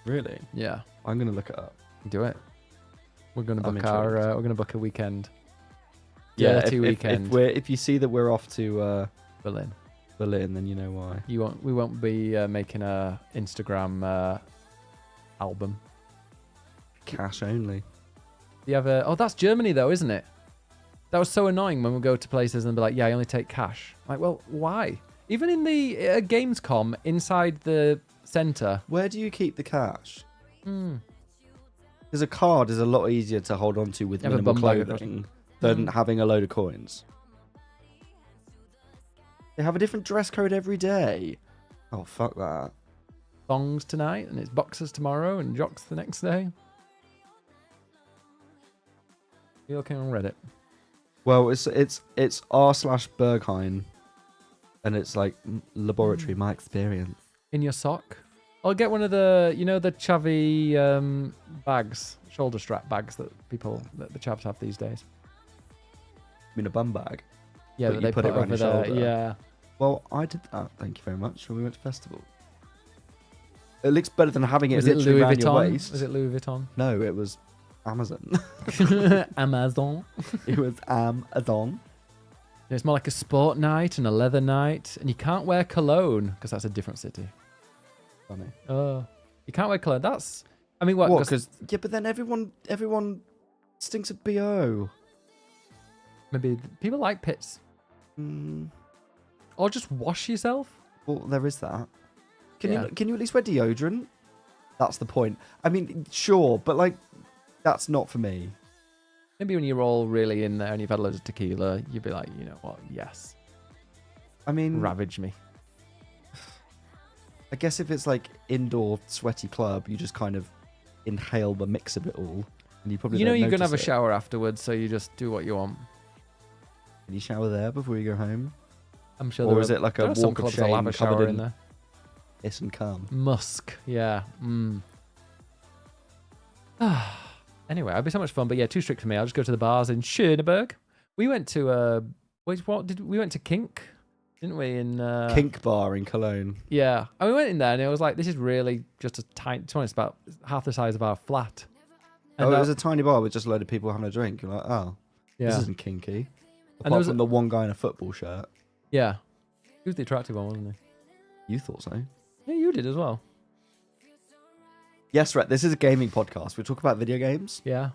Really? Yeah. I'm gonna look it up. Do it. We're gonna book we're gonna book a weekend. Yeah, if you see that we're off to Berlin, then you know why. We won't be making a Instagram album. Cash only. you have a... Oh, that's Germany though, isn't it? That was so annoying when we go to places and be like, yeah, I only take cash. Like, well, why? Even in the Gamescom, inside the centre. Where do you keep the cash? Because a card is a lot easier to hold on to with You have a minimal bum bag clothing than having a load of coins. They have a different dress code every day. Oh, fuck that. Thongs tonight, and it's boxers tomorrow, and jocks the next day. You're looking on Reddit. Well, it's r/Berghain, and it's like laboratory, my experience. In your sock? I'll get one of the, you know, the chavvy bags, shoulder strap bags that the chavs have these days. I mean, a bum bag. Yeah, But that you they put it around over your there. shoulder. Yeah. Well, I did that. Thank you very much. When we went to festival. It looks better than having it Was it literally Louis around your Vuitton? waist. Was it Louis Vuitton? No, it was Amazon. Amazon. It was Amazon. It's more like a sport night and a leather night, and you can't wear cologne because that's a different city. Funny. Oh, you can't wear cologne. That's, I mean, what? What? Because yeah, but then everyone stinks of BO. Maybe people like pits, or just wash yourself. Well, there is that. Can Yeah. you at least wear deodorant? That's the point. I mean, sure, but like, that's not for me. Maybe when you're all really in there and you've had loads of tequila, you'd be like, you know what? Yes, I mean, ravage me. I guess if it's like indoor sweaty club, you just kind of inhale the mix of it all, and you probably You know don't you're gonna have a notice it. shower afterwards, so you just do what you want. Can you shower there before you go home? I'm sure. Or there is are- it like a there are some walk of clubs that'll have shame a shower covered in in there? piss and cum? Musk, yeah. Anyway, it'd be so much fun, but yeah, too strict for me. I'll just go to the bars in Schöneberg. We went to we went to Kink, didn't we? In Kink bar in Cologne. Yeah, and we went in there, and it was like, this is really just a tiny. To be honest, about half the size of our flat. And It was a tiny bar with just a load of people having a drink. You're like, oh, yeah, this isn't kinky. And Apart from the one guy in a football shirt. yeah. He was the attractive one, wasn't he? You thought so? Yeah, you did as well. Yes, right. This is a gaming podcast. We talk about video games. Yeah.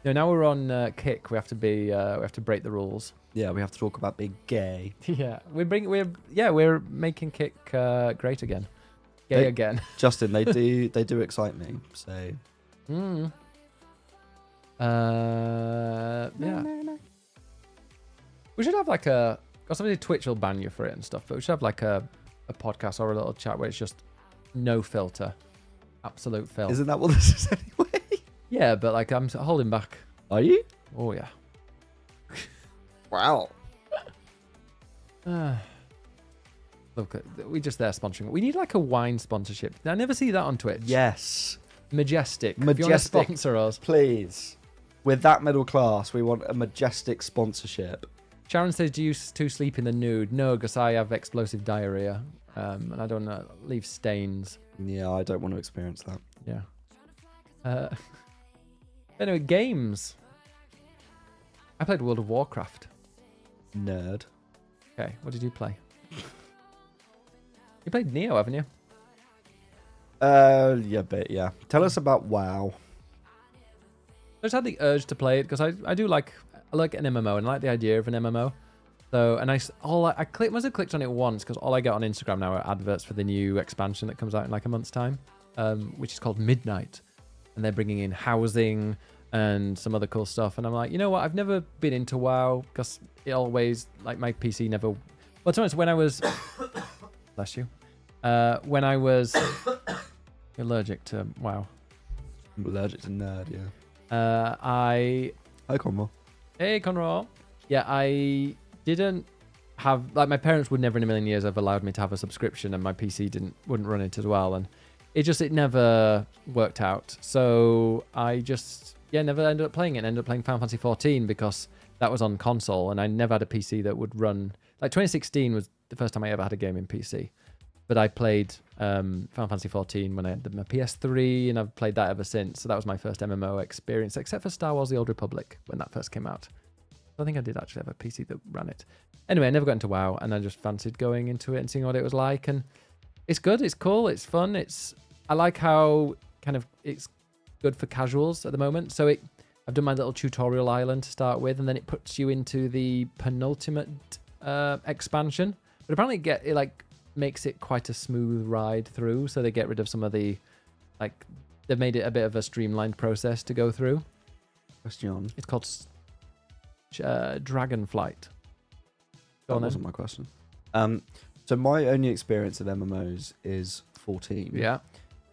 No, now we're on Kick. We have to break the rules. Yeah, we have to talk about being gay. Yeah, we're making Kick great again, gay again. Justin, they do excite me. So. Yeah. We should have like a. Because obviously Twitch will ban you for it and stuff, but we should have like a podcast or a little chat where it's just no filter, absolute filth. Isn't that what this is anyway? Yeah, but like I'm holding back. Are you? Oh yeah. Wow. Look, we just there sponsoring. We need like a wine sponsorship. I never see that on Twitch. Yes. Majestic. If you want to sponsor us. Please. With that middle class, we want a Majestic sponsorship. Sharon says, do you two sleep in the nude? No, because I have explosive diarrhea. And I don't leave stains. Yeah, I don't want to experience that. Yeah. Anyway, games. I played World of Warcraft. Nerd. Okay, what did you play? You played Neo, haven't you? Yeah, but yeah. Tell us about WoW. I just had the urge to play it because I like an MMO and I like the idea of an MMO. So, and I must have clicked on it once because all I get on Instagram now are adverts for the new expansion that comes out in like a month's time, which is called Midnight. And they're bringing in housing and some other cool stuff. And I'm like, you know what? I've never been into WoW because it always, like my PC never... Well, to be honest, when I was... Bless you. When I was allergic to WoW. I'm allergic to nerd, yeah. Hi, Conroy. Hey, Conroy. Yeah, I didn't have... Like, my parents would never in a million years have allowed me to have a subscription, and my PC wouldn't run it as well. And it never worked out. So I just... Yeah, never ended up playing it. I ended up playing Final Fantasy 14 because that was on console, and I never had a PC that would run... Like, 2016 was the first time I ever had a game in PC. But I played Final Fantasy 14 when I had my PS3, and I've played that ever since. So that was my first MMO experience, except for Star Wars The Old Republic, when that first came out. I think I did actually have a PC that ran it. Anyway, I never got into WoW, and I just fancied going into it and seeing what it was like. And it's good, it's cool, it's fun. I like how kind of it's good for casuals at the moment. So I've done my little tutorial island to start with, and then it puts you into the penultimate expansion. But apparently it like makes it quite a smooth ride through, so they get rid of some of the, like, they've made it a bit of a streamlined process to go through. Question. It's called Dragonflight. That wasn't my question. So my only experience of MMOs is 14. Yeah.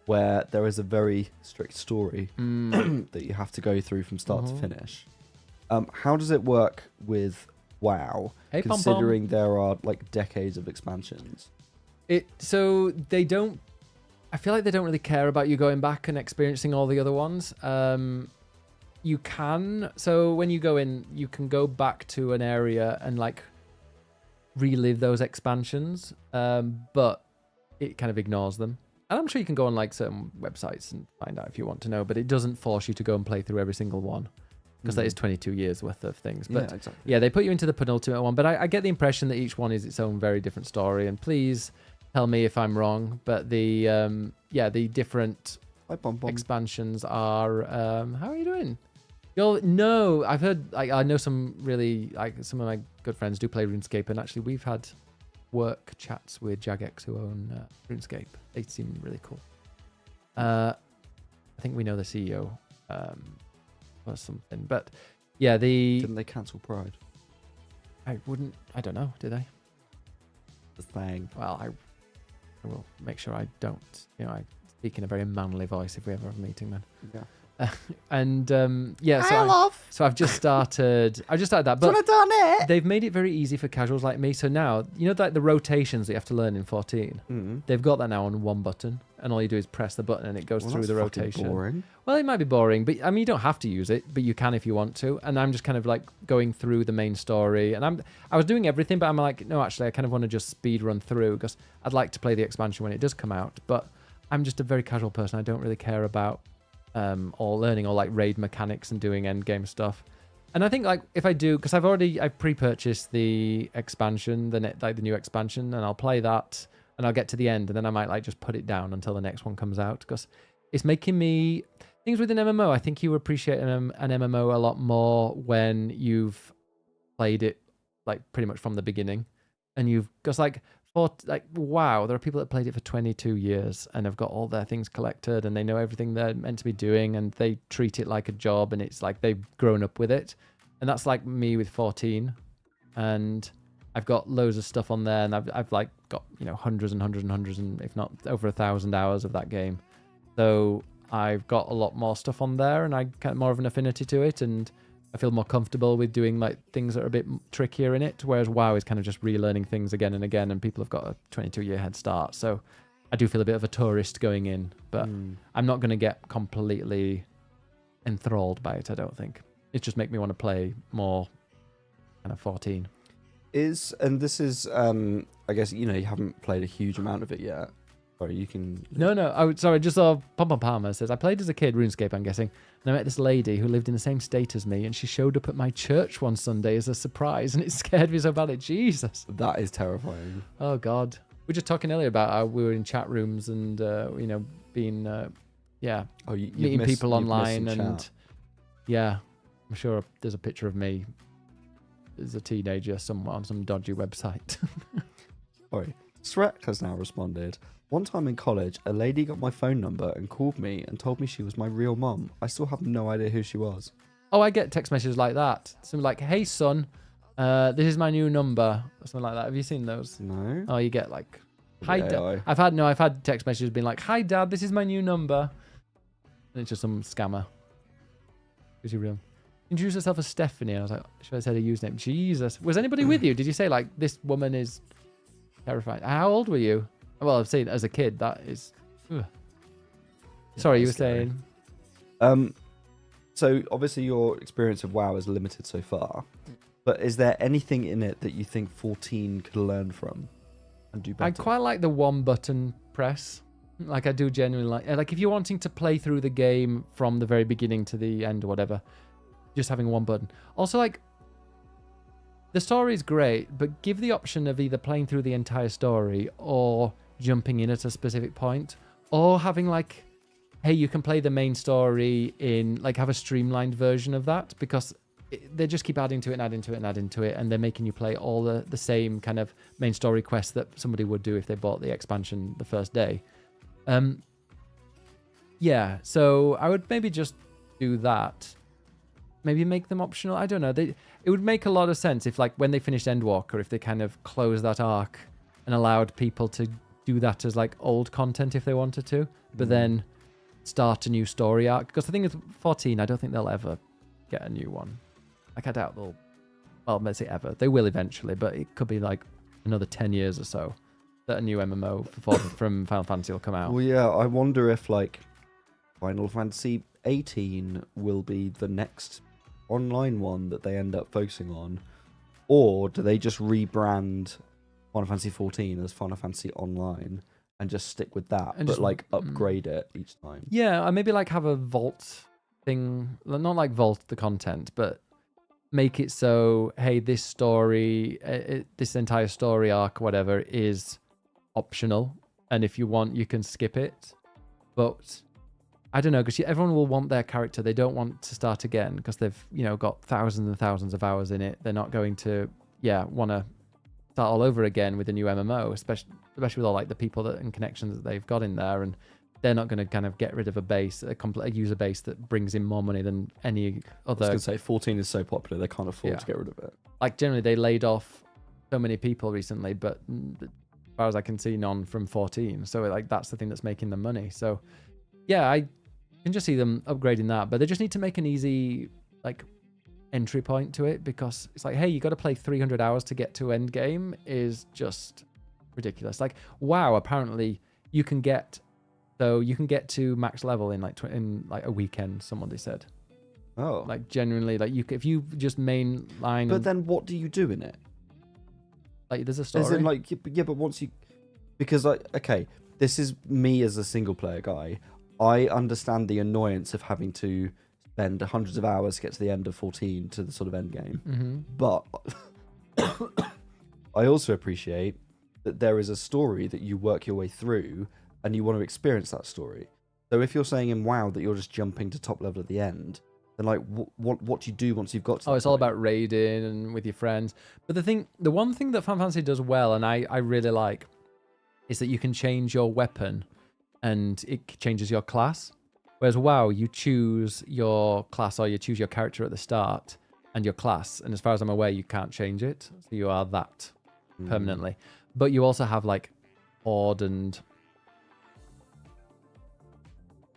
Where there is a very strict story that you have to go through from start to finish. How does it work with WoW, considering there are like decades of expansions? So they don't. I feel like they don't really care about you going back and experiencing all the other ones. You can. So when you go in, you can go back to an area and like relive those expansions, but it kind of ignores them. And I'm sure you can go on like certain websites and find out if you want to know, but it doesn't force you to go and play through every single one, because that is 22 years worth of things. But yeah, exactly. Yeah, they put you into the penultimate one, but I get the impression that each one is its own very different story. And please tell me if I'm wrong, but the different expansions are. How are you doing? No, I've heard. I know some really some of my good friends do play RuneScape, and actually we've had work chats with Jagex who own RuneScape. They seem really cool. I think we know the CEO or something, but yeah, didn't they cancel Pride? I don't know, did they? The thing. Well, I will make sure I don't. I speak in a very manly voice if we ever have a meeting then. Yeah. So I've just started that, but they've made it very easy for casuals like me. So now, like the rotations that you have to learn in 14, they've got that now on one button, and all you do is press the button and it goes through the rotation. Boring. Well, it might be boring, but I mean, you don't have to use it, but you can if you want to. And I'm just kind of like going through the main story, and I was doing everything, but I'm like, no, actually, I kind of want to just speed run through, because I'd like to play the expansion when it does come out. But I'm just a very casual person. I don't really care about or learning or like raid mechanics and doing end game stuff. And I think like if I do, because I've pre-purchased the expansion, the new expansion, and I'll play that and I'll get to the end, and then I might like just put it down until the next one comes out, because it's making me things with an MMO. I think you appreciate an MMO a lot more when you've played it like pretty much from the beginning, and you've just wow, there are people that played it for 22 years and have got all their things collected, and they know everything they're meant to be doing, and they treat it like a job, and it's like they've grown up with it. And that's like me with 14, and I've got loads of stuff on there, and I've like got hundreds and hundreds and hundreds, and if not over 1,000 hours of that game. So I've got a lot more stuff on there, and I get more of an affinity to it, and I feel more comfortable with doing like things that are a bit trickier in it, whereas WoW is kind of just relearning things again and again, and people have got a 22-year head start. So I do feel a bit of a tourist going in, but I'm not going to get completely enthralled by it, I don't think. It just make me want to play more kind of 14. This is I guess you haven't played a huge amount of it yet. Sorry, you can... No. Sorry, just saw Pom Palmer says, I played as a kid RuneScape, I'm guessing, and I met this lady who lived in the same state as me, and she showed up at my church one Sunday as a surprise, and it scared me so badly. Jesus. That is terrifying. Oh, God. We were just talking earlier about how we were in chat rooms and, being, meeting people online, and chat. Yeah, I'm sure there's a picture of me as a teenager somewhere on some dodgy website. Sorry. Shrek has now responded. One time in college, a lady got my phone number and called me and told me she was my real mum. I still have no idea who she was. Oh, I get text messages like that. Something like, hey, son, this is my new number. Or something like that. Have you seen those? No. Oh, you get like, hi, Dad. I've had text messages being like, hi, Dad, this is my new number. And it's just some scammer. Is he real? Introduce herself as Stephanie. And I was like, should I say her username? Jesus. Was anybody with you? Did you say like, this woman is terrifying? How old were you? Well, I've seen as a kid, that is... Sorry, you were saying... So, obviously your experience of WoW is limited so far, but is there anything in it that you think 14 could learn from and do better? I quite like the one button press. Like, I do genuinely like if you're wanting to play through the game from the very beginning to the end or whatever, just having one button. Also, like, the story is great, but give the option of either playing through the entire story or jumping in at a specific point, or having like hey, you can play the main story in like have a streamlined version of that, because they just keep adding to it and adding to it and adding to it, and they're making you play all the same kind of main story quests that somebody would do if they bought the expansion the first day. Yeah, so I would maybe just do that. Maybe make them optional. I don't know. It would make a lot of sense if, like, when they finished Endwalker, if they kind of closed that arc and allowed people to do that as like old content if they wanted to, but then start a new story arc. Because the thing is, 14, I don't think they'll ever get a new one. Like, I doubt they'll. Well, let's say ever. They will eventually, but it could be like another 10 years or so that a new MMO from Final Fantasy will come out. Well, yeah, I wonder if like Final Fantasy 18 will be the next online one that they end up focusing on, or do they just rebrand Final Fantasy 14 as Final Fantasy Online and just stick with that, And but just- like upgrade it each time? Yeah, or maybe like have a vault thing, not like vault the content, but make it so, hey, this story, this entire story arc, whatever, is optional, and if you want, you can skip it. But I don't know, because everyone will want their character. They don't want to start again because they've, got thousands and thousands of hours in it. They're not going to, want to start all over again with a new MMO, especially with all like the people and connections that they've got in there, and they're not going to kind of get rid of a user base that brings in more money than any other. I was going to say 14 is so popular they can't afford Yeah. to get rid of it. Like, generally they laid off so many people recently, but as far as I can see, none from 14. So like that's the thing that's making them money. So yeah, I can just see them upgrading that, but they just need to make an easy like entry point to it, because it's like, hey, you got to play 300 hours to get to end game is just ridiculous. Like, wow, apparently you can get to max level in like a weekend. They said. Oh, Like, genuinely, like if you just mainline. but then what do you do in it? Like, there's a story. As in, like, yeah, but once you, because like, okay, this is me as a single player guy. I understand the annoyance of having to spend hundreds of hours to get to the end of 14 to the sort of end game. Mm-hmm. But I also appreciate that there is a story that you work your way through and you want to experience that story. So if you're saying in WoW that you're just jumping to top level at the end, then like what do you do once you've got to Oh, that it's all point? about raiding and with your friends. But the one thing that Final Fantasy does well, and I really like, is that you can change your weapon and it changes your class. Whereas WoW, you choose your class or you choose your character at the start and your class. And as far as I'm aware, you can't change it. So you are that permanently. But you also have like Horde and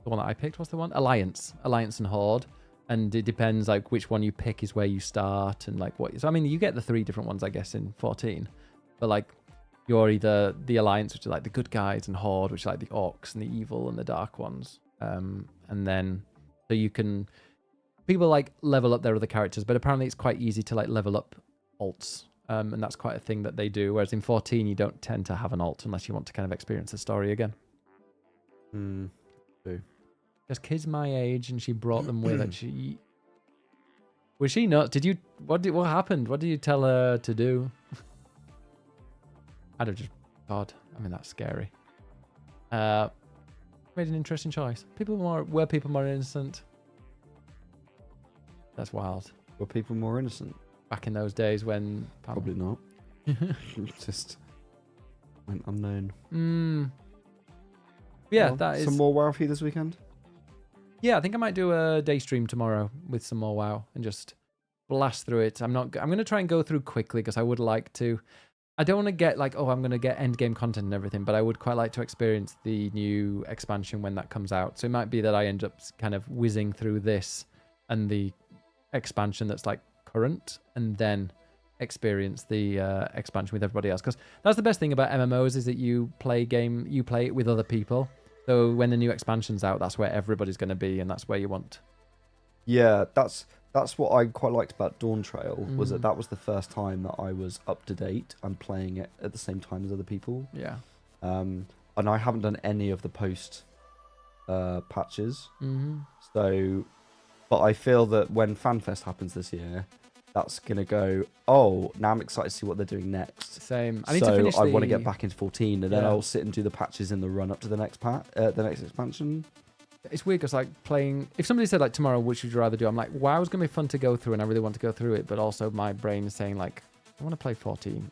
the one that I picked. What's the one? Alliance and Horde. And it depends like which one you pick is where you start and like what. So I mean, you get the 3 different ones, I guess, in 14. But like, you're either the Alliance, which are like the good guys, and Horde, which are like the orcs and the evil and the dark ones. And then so you can people like level up their other characters, but apparently it's quite easy to like level up alts. And that's quite a thing that they do. Whereas in 14, you don't tend to have an alt unless you want to kind of experience the story again. There's kids my age, and she brought them with her. Was she not? What happened? What did you tell her to do? I'd have just, God, I mean, that's scary. Made an interesting choice. Were people more innocent? That's wild. Were people more innocent? Back in those days when... Probably not. Just went unknown. Yeah, Well, that is... Some more WoW for you this weekend? Yeah, I think I might do a day stream tomorrow with some more WoW and just blast through it. I'm going to try and go through quickly because I would like to... I don't want to get like, oh, I'm going to get end game content and everything, but I would quite like to experience the new expansion when that comes out. So it might be that I end up kind of whizzing through this and the expansion that's like current, and then experience the expansion with everybody else. Because that's the best thing about MMOs, is that you play it with other people. So when the new expansion's out, that's where everybody's going to be, and that's where you want. Yeah, that's what I quite liked about Dawn Trail, was that was the first time that I was up to date and playing it at the same time as other people. Yeah. And I haven't done any of the post patches. So, but I feel that when FanFest happens this year, that's gonna go, oh, now I'm excited to see what they're doing next. Same. I need to finish I want to get back into 14, and then Yeah. I'll sit and do the patches in the run up to the next the next expansion. it's weird because like playing. If somebody said like tomorrow, which would you rather do? I'm like, WoW's gonna be fun to go through, and I really want to go through it. But also my brain is saying like, I want to play 14.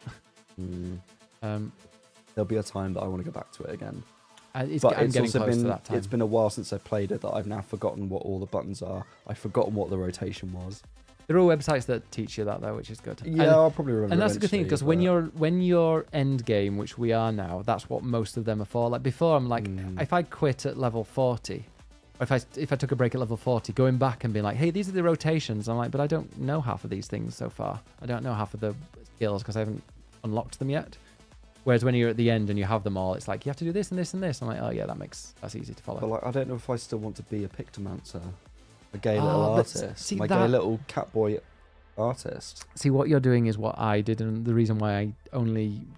There'll be a time that I want to go back to it again. I'm It's getting also close to that time. It's been a while since I played it that I've now forgotten what all the buttons are. I've forgotten what the rotation was. There are websites that teach you that though, which is good. Yeah, I'll probably remember. And that's a good thing because when you're end game, which we are now, that's what most of them are for. Like before, I'm like, if I quit at level 40, or if I took a break at level 40, going back and being like, hey, these are the rotations. I'm like, but I don't know half of these things so far. I don't know half of the skills because I haven't unlocked them yet. Whereas when you're at the end and you have them all, it's like you have to do this and this and this. I'm like, oh yeah, that's easy to follow. But like, I don't know if I still want to be a Pictomancer, a gay little artist, see my gay little catboy artist. See, what you're doing is what I did, and the reason why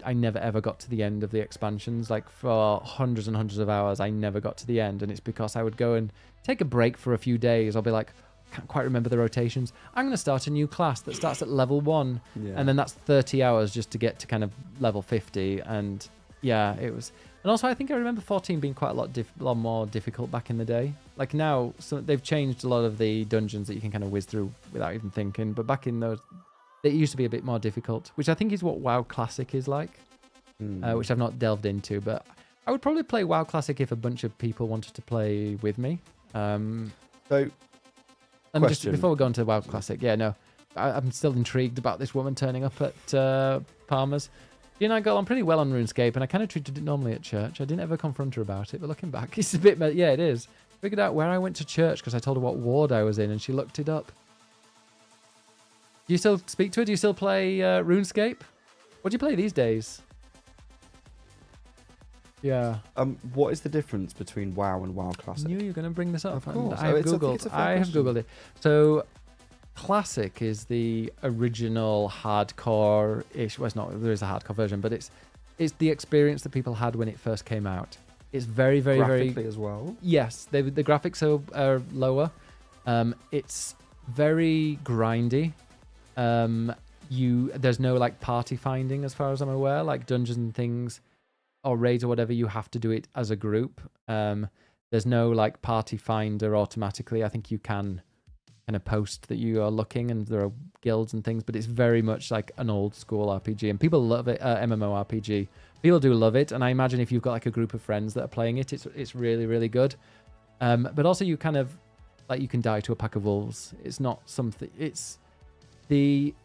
I never ever got to the end of the expansions. Like for hundreds and hundreds of hours, I never got to the end, and it's because I would go and take a break for a few days. I'll be like, can't quite remember the rotations. I'm going to start a new class that starts at level 1, and then that's 30 hours just to get to kind of level 50. And yeah, it was. And also, I think I remember 14 being quite a lot more difficult back in the day. Like now, so they've changed a lot of the dungeons that you can kind of whiz through without even thinking. But back in those, it used to be a bit more difficult, which I think is what WoW Classic is like, which I've not delved into. But I would probably play WoW Classic if a bunch of people wanted to play with me. And just before we go into WoW Classic, I'm still intrigued about this woman turning up at Palmer's. You know, I got on pretty well on RuneScape, and I kind of treated it normally at church. I didn't ever confront her about it, but looking back, it's a bit... Yeah, it is. Figured out where I went to church because I told her what ward I was in, and she looked it up. Do you still speak to her? Do you still play RuneScape? What do you play these days? Yeah. What is the difference between WoW and WoW Classic? I knew you were going to bring this up. Of course. I have Googled it. So... Classic is the original hardcore-ish. Well, it's not. There is a hardcore version, but it's the experience that people had when it first came out. It's very, very, graphically as well. Yes, the graphics are lower. It's very grindy. There's no like party finding as far as I'm aware. Like dungeons and things, or raids or whatever, you have to do it as a group. There's no like party finder automatically. I think you can kind of post that you are looking, and there are guilds and things, but it's very much like an old school RPG, and people love it. MMORPG, people do love it, and I imagine if you've got like a group of friends that are playing it, it's really, really good. But also you kind of like, you can die to a pack of wolves. It's not something. It's the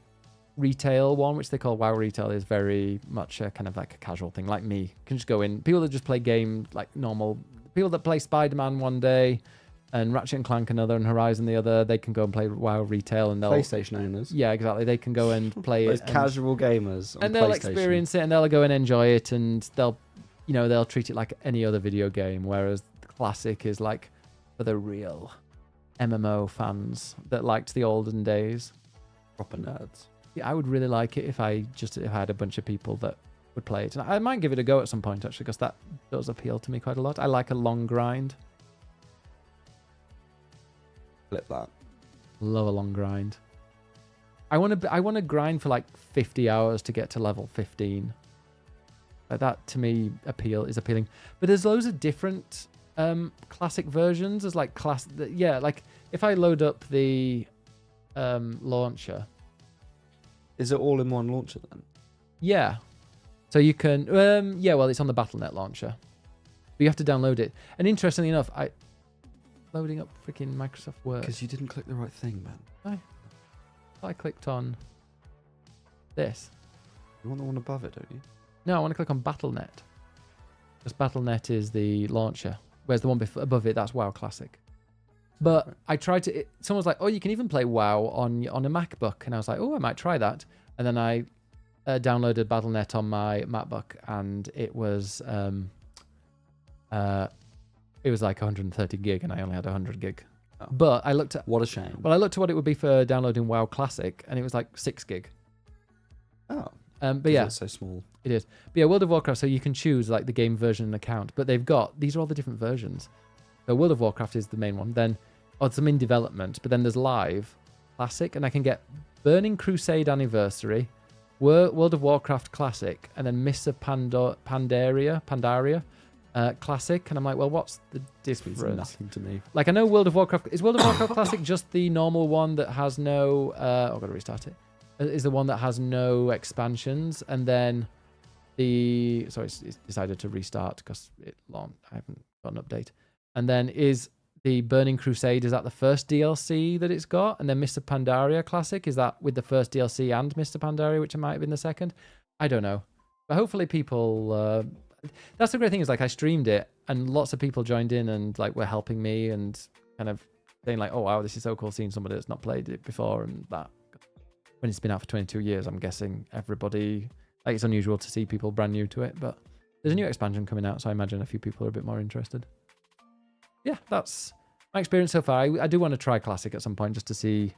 retail one, which they call WoW Retail, is very much a kind of like a casual thing. Like me, you can just go in. People that just play game like normal. People that play Spider-Man one day, and Ratchet and Clank another, and Horizon the other, they can go and play WoW Retail, and they'll... PlayStation owners. Yeah, exactly. They can go and play Those it. casual gamers on and they'll PlayStation. experience it, and they'll go and enjoy it, and they'll treat it like any other video game, whereas the Classic is like for the real MMO fans that liked the olden days. Proper nerds. Yeah, I would really like it if I had a bunch of people that would play it. And I might give it a go at some point, actually, because that does appeal to me quite a lot. I like a long grind. Flip that. Love a long grind. I want to grind for like 50 hours to get to level 15. Like that to me is appealing. But there's loads of different classic versions. There's like like if I load up the launcher. Is it all in one launcher then? Yeah. So you can well, it's on the Battle.net launcher. But you have to download it. And interestingly enough, loading up freaking Microsoft Word. Because you didn't click the right thing, man. I clicked on this. You want the one above it, don't you? No, I want to click on Battle.net. Because Battle.net is the launcher. Whereas the one above it, that's WoW Classic. But right. I tried to... Someone's like, oh, you can even play WoW on a MacBook. And I was like, oh, I might try that. And then I downloaded Battle.net on my MacBook. And it was... it was like 130 gig, and I only had 100 gig. Oh. But I looked at... What a shame. Well, I looked at what it would be for downloading WoW Classic, and it was like 6 gig. Oh. But yeah. It's so small. It is. But yeah, World of Warcraft, so you can choose like the game version and account, but they've got... These are all the different versions. So World of Warcraft is the main one. Then, some in development, but then there's Live, Classic, and I can get Burning Crusade Anniversary, World of Warcraft Classic, and then Mists of Pandaria, Classic, and I'm like, well, what's the Means difference? nothing to me. Like, I know World of Warcraft is World of Warcraft Classic just the normal one that has no. I've got to restart it. Is the one that has no expansions, and then it's decided to restart because I haven't got an update. And then is the Burning Crusade, is that the first DLC that it's got? And then Mr. Pandaria Classic, is that with the first DLC and Mr. Pandaria, which might have been the second? I don't know. But hopefully people... that's the great thing is, like, I streamed it and lots of people joined in and, like, were helping me and kind of saying, like, oh, wow, this is so cool seeing somebody that's not played it before and that. When it's been out for 22 years, I'm guessing everybody... Like, it's unusual to see people brand new to it, but there's a new expansion coming out, so I imagine a few people are a bit more interested. Yeah, that's my experience so far. I do want to try Classic at some point just to see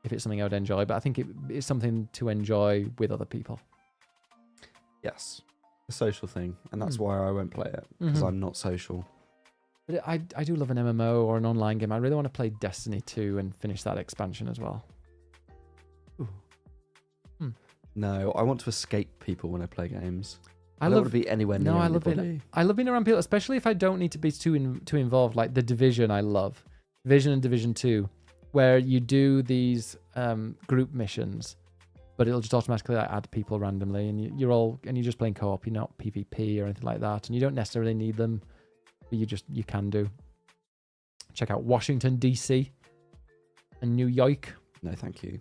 if it's something I would enjoy, but I think it's something to enjoy with other people. Yes, a social thing, and that's why I won't play it, because I'm not social. But I do love an MMO or an online game. I really want to play Destiny 2 and finish that expansion as well. No, I want to escape people when I play games. I don't love want to be anywhere near anybody. I love being around people, especially if I don't need to be too involved. Like The Division, I love Division and Division 2, where you do these group missions, but it'll just automatically add people randomly, and you're just playing co-op. You're not PvP or anything like that, and you don't necessarily need them, but you can do. Check out Washington DC and New York. No, thank you.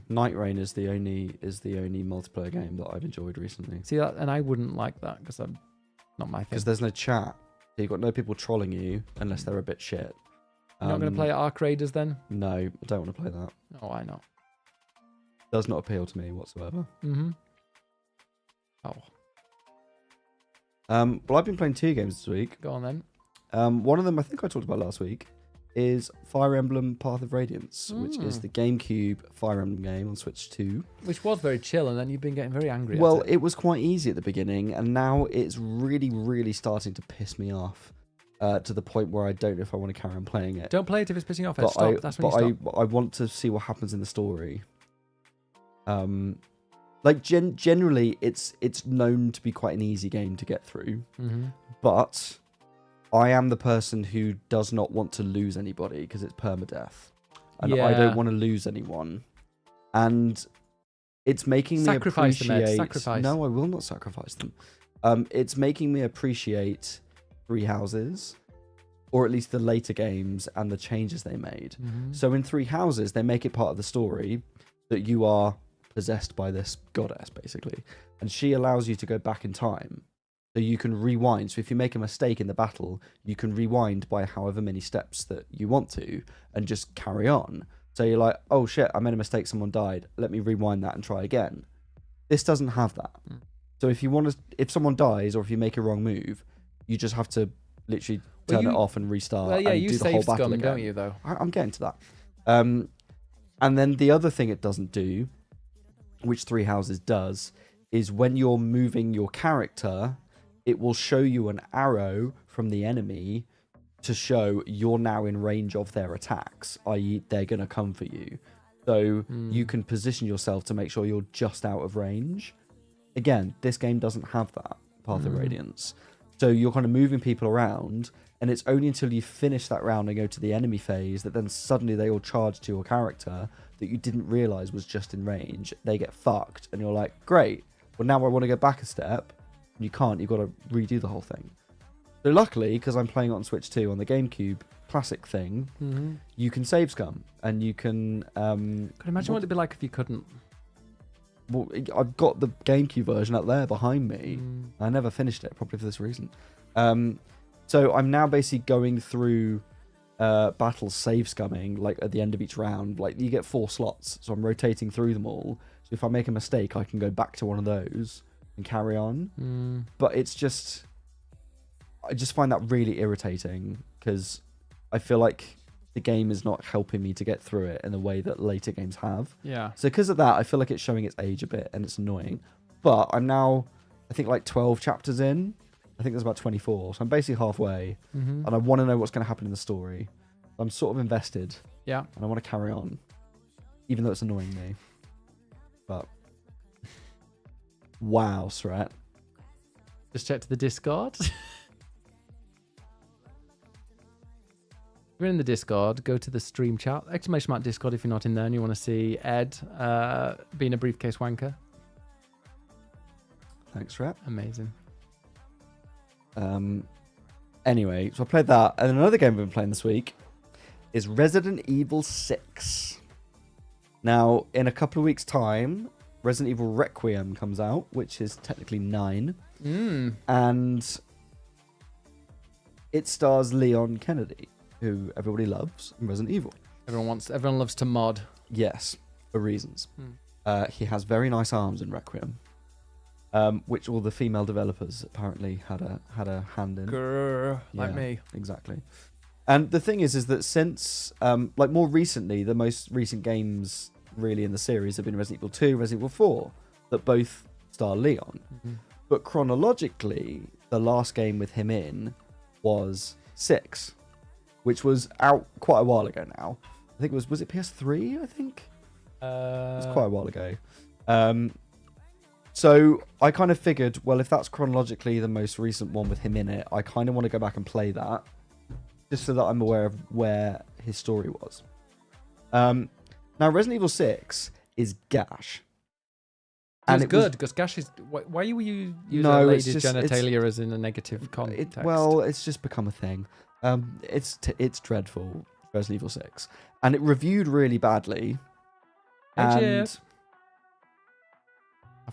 Night Rain is the only multiplayer game that I've enjoyed recently. See that, and I wouldn't like that because I'm not my thing. Because there's no chat. So you've got no people trolling you unless they're a bit shit. You're not going to play Ark Raiders then? No, I don't want to play that. Oh, why not? Does not appeal to me whatsoever. Oh. Well, I've been playing 2 games this week. Go on then. One of them I think I talked about last week is Fire Emblem Path of Radiance, which is the GameCube Fire Emblem game on Switch 2. Which was very chill, and then you've been getting very angry Well, at it. it was quite easy at the beginning, and now it's really, really starting to piss me off to the point where I don't know if I want to carry on playing it. Don't play it if it's pissing you off. Stop. That's when you stop. I want to see what happens in the story. Like generally, it's known to be quite an easy game to get through, but I am the person who does not want to lose anybody because it's permadeath, and I don't want to lose anyone, and it's making me appreciate. No, I will not sacrifice them. It's making me appreciate Three Houses, or at least the later games and the changes they made. So in Three Houses, they make it part of the story that you are possessed by this goddess, basically, and she allows you to go back in time. So you can rewind. So if you make a mistake in the battle, you can rewind by however many steps that you want to and just carry on. So you're like, oh shit, I made a mistake, someone died. Let me rewind that and try again. This doesn't have that. So if someone dies or if you make a wrong move, you just have to literally turn it off and restart. Well, yeah, and you do the whole save battle scum, again. don't you, though? I'm getting to that. And then the other thing it doesn't do, which Three Houses does, is when you're moving your character, it will show you an arrow from the enemy to show you're now in range of their attacks, i.e. they're going to come for you. So you can position yourself to make sure you're just out of range. Again, this game doesn't have that, Path of Radiance. So you're kind of moving people around, and it's only until you finish that round and go to the enemy phase that then suddenly they all charge to your character that you didn't realise was just in range. They get fucked, and you're like, great, well now I want to go back a step. You can't, you've got to redo the whole thing. So luckily, because I'm playing it on Switch 2 on the GameCube classic thing, you can save scum, and you can... Could imagine what it'd be like if you couldn't. Well, I've got the GameCube version up there behind me. I never finished it, probably for this reason. So I'm now basically going through battles save scumming, like at the end of each round. Like you get 4 slots, so I'm rotating through them all. So if I make a mistake, I can go back to one of those and carry on. But it's just... I just find that really irritating because I feel like the game is not helping me to get through it in the way that later games have. Yeah. So because of that, I feel like it's showing its age a bit and it's annoying. But I'm now, I think, like 12 chapters in. I think there's about 24. So I'm basically halfway. And I want to know what's going to happen in the story. I'm sort of invested. Yeah. And I want to carry on. Even though it's annoying me. But... Wow, Sret. Just check to the Discord. If you're in the Discord, go to the stream chat, !Discord if you're not in there and you want to see Ed being a briefcase wanker. Thanks, Rep. Amazing. Anyway, so I played that, and another game I've been playing this week is Resident Evil 6. Now, in a couple of weeks' time, Resident Evil Requiem comes out, which is technically 9. And it stars Leon Kennedy, who everybody loves in Resident Evil. Everyone loves to mod. Yes, for reasons. He has very nice arms in Requiem, which all the female developers apparently had a hand in. Grrr, like Yeah, me. Exactly. And the thing is that since, like more recently, the most recent games really in the series have been Resident Evil 2, Resident Evil 4, that both star Leon. But chronologically, the last game with him in was 6, which was out quite a while ago now. I think was it PS3, I think? It was quite a while ago. So I kind of figured, well, if that's chronologically the most recent one with him in it, I kind of want to go back and play that, just so that I'm aware of where his story was. Now, Resident Evil 6 is Gash. And it's good, because Gash is... Why you use a lady's genitalia as in a negative context? Well, it's just become a thing. It's dreadful, Resident Evil 6. And it reviewed really badly. Halfway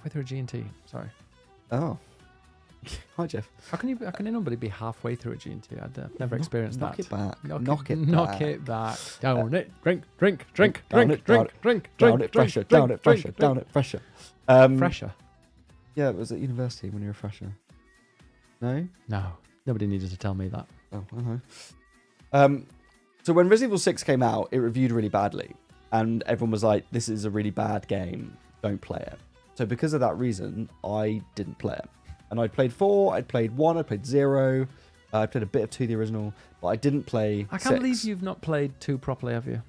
through G&T, sorry. Oh. Hi, Jeff. How can anybody be halfway through a G&T? I've never experienced knock that. It back. Knock it back. Down it. Drink. Down it, fresher. Fresher? Yeah, it was at university when you were a fresher. No? No. Nobody needed to tell me that. Oh, I know. So when Resident Evil 6 came out, it reviewed really badly. And everyone was like, this is a really bad game. Don't play it. So because of that reason, I didn't play it. And I played 4, I played 1, I played 0. I played a bit of 2, the original, but I didn't play I 6. can't believe you've not played 2 properly, have you?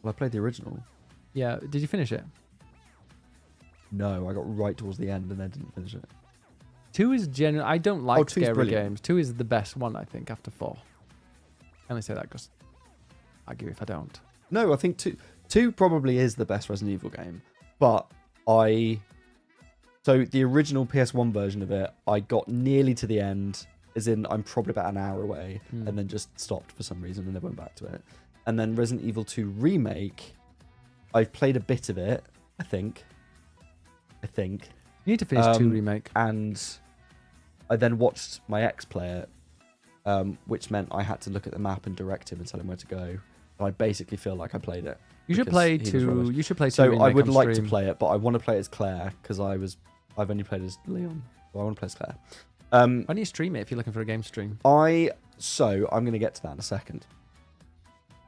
Well, I played the original. Yeah. Did you finish it? No, I got right towards the end and then didn't finish it. 2 is generally... I don't like 2's scary brilliant. games. 2 is the best one, I think, after 4. I only say that because I argue if I don't. No, I think 2 probably is the best Resident Evil game. But So the original PS1 version of it, I got nearly to the end, as in I'm probably about an hour away, and then just stopped for some reason and never went back to it. And then Resident Evil 2 Remake, I've played a bit of it, I think. You need to finish 2 Remake. And I then watched my ex play it, which meant I had to look at the map and direct him and tell him where to go. And I basically feel like I played it. You should play 2. You should play 2 So Remake I would on like to stream. play it, but I want to play as Claire because I've only played as Leon. So I want to play as Claire. Why don't you stream it if you're looking for a game stream? I'm going to get to that in a second.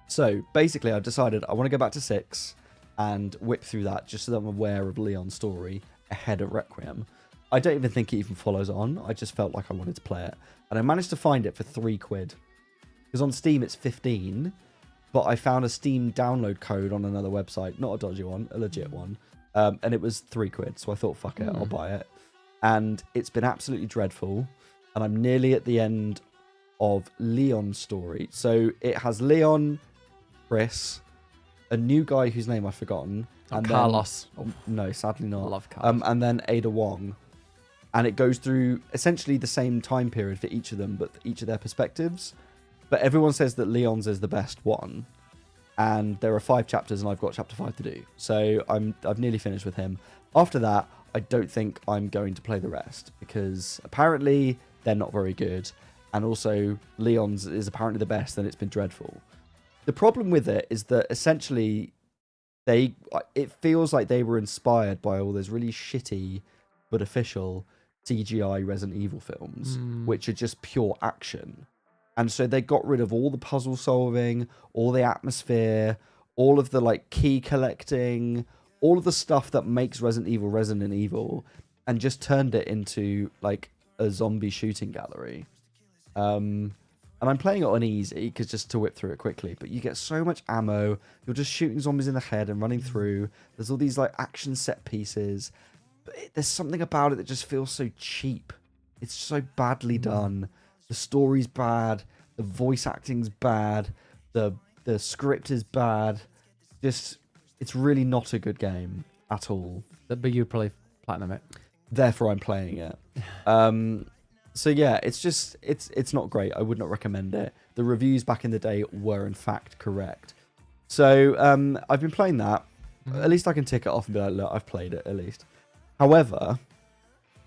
So basically, I've decided I want to go back to 6 and whip through that just so that I'm aware of Leon's story ahead of Requiem. I don't even think it even follows on. I just felt like I wanted to play it. And I managed to find it for £3. Because on Steam it's 15, but I found a Steam download code on another website, not a dodgy one, a legit one. And it was £3. So I thought, fuck it, I'll buy it. And it's been absolutely dreadful. And I'm nearly at the end of Leon's story. So it has Leon, Chris, a new guy whose name I've forgotten. And Carlos. No, sadly not. I love Carlos. And then Ada Wong. And it goes through essentially the same time period for each of them, but each of their perspectives. But everyone says that Leon's is the best one. And there are 5 chapters, and I've got chapter 5 to do. So I've nearly finished with him. After that, I don't think I'm going to play the rest, because apparently they're not very good. And also, Leon's is apparently the best, and it's been dreadful. The problem with it is that essentially, it feels like they were inspired by all those really shitty but official CGI Resident Evil films, which are just pure action. And so they got rid of all the puzzle solving, all the atmosphere, all of the like key collecting, all of the stuff that makes Resident Evil, and just turned it into like a zombie shooting gallery. And I'm playing it on easy because just to whip through it quickly, but you get so much ammo. You're just shooting zombies in the head and running through. There's all these like action set pieces, but there's something about it that just feels so cheap. It's so badly done. The story's bad. The voice acting's bad. The script is bad. Just, it's really not a good game at all. But you'd probably platinum it. Therefore, I'm playing it. So yeah, it's not great. I would not recommend it. The reviews back in the day were in fact correct. So I've been playing that. At least I can tick it off and be like, look, I've played it at least. However,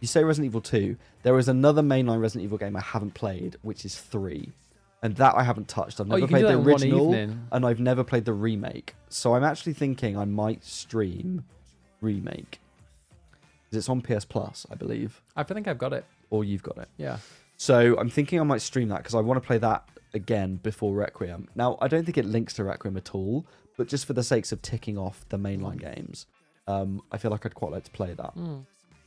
you say Resident Evil 2. There is another mainline Resident Evil game I haven't played, which is 3. And that I haven't touched. I've never played the original, and I've never played the remake. So I'm actually thinking I might stream remake. Because it's on PS Plus, I believe. I think I've got it. Or you've got it. Yeah. So I'm thinking I might stream that because I want to play that again before Requiem. Now, I don't think it links to Requiem at all, but just for the sakes of ticking off the mainline games, I feel like I'd quite like to play that.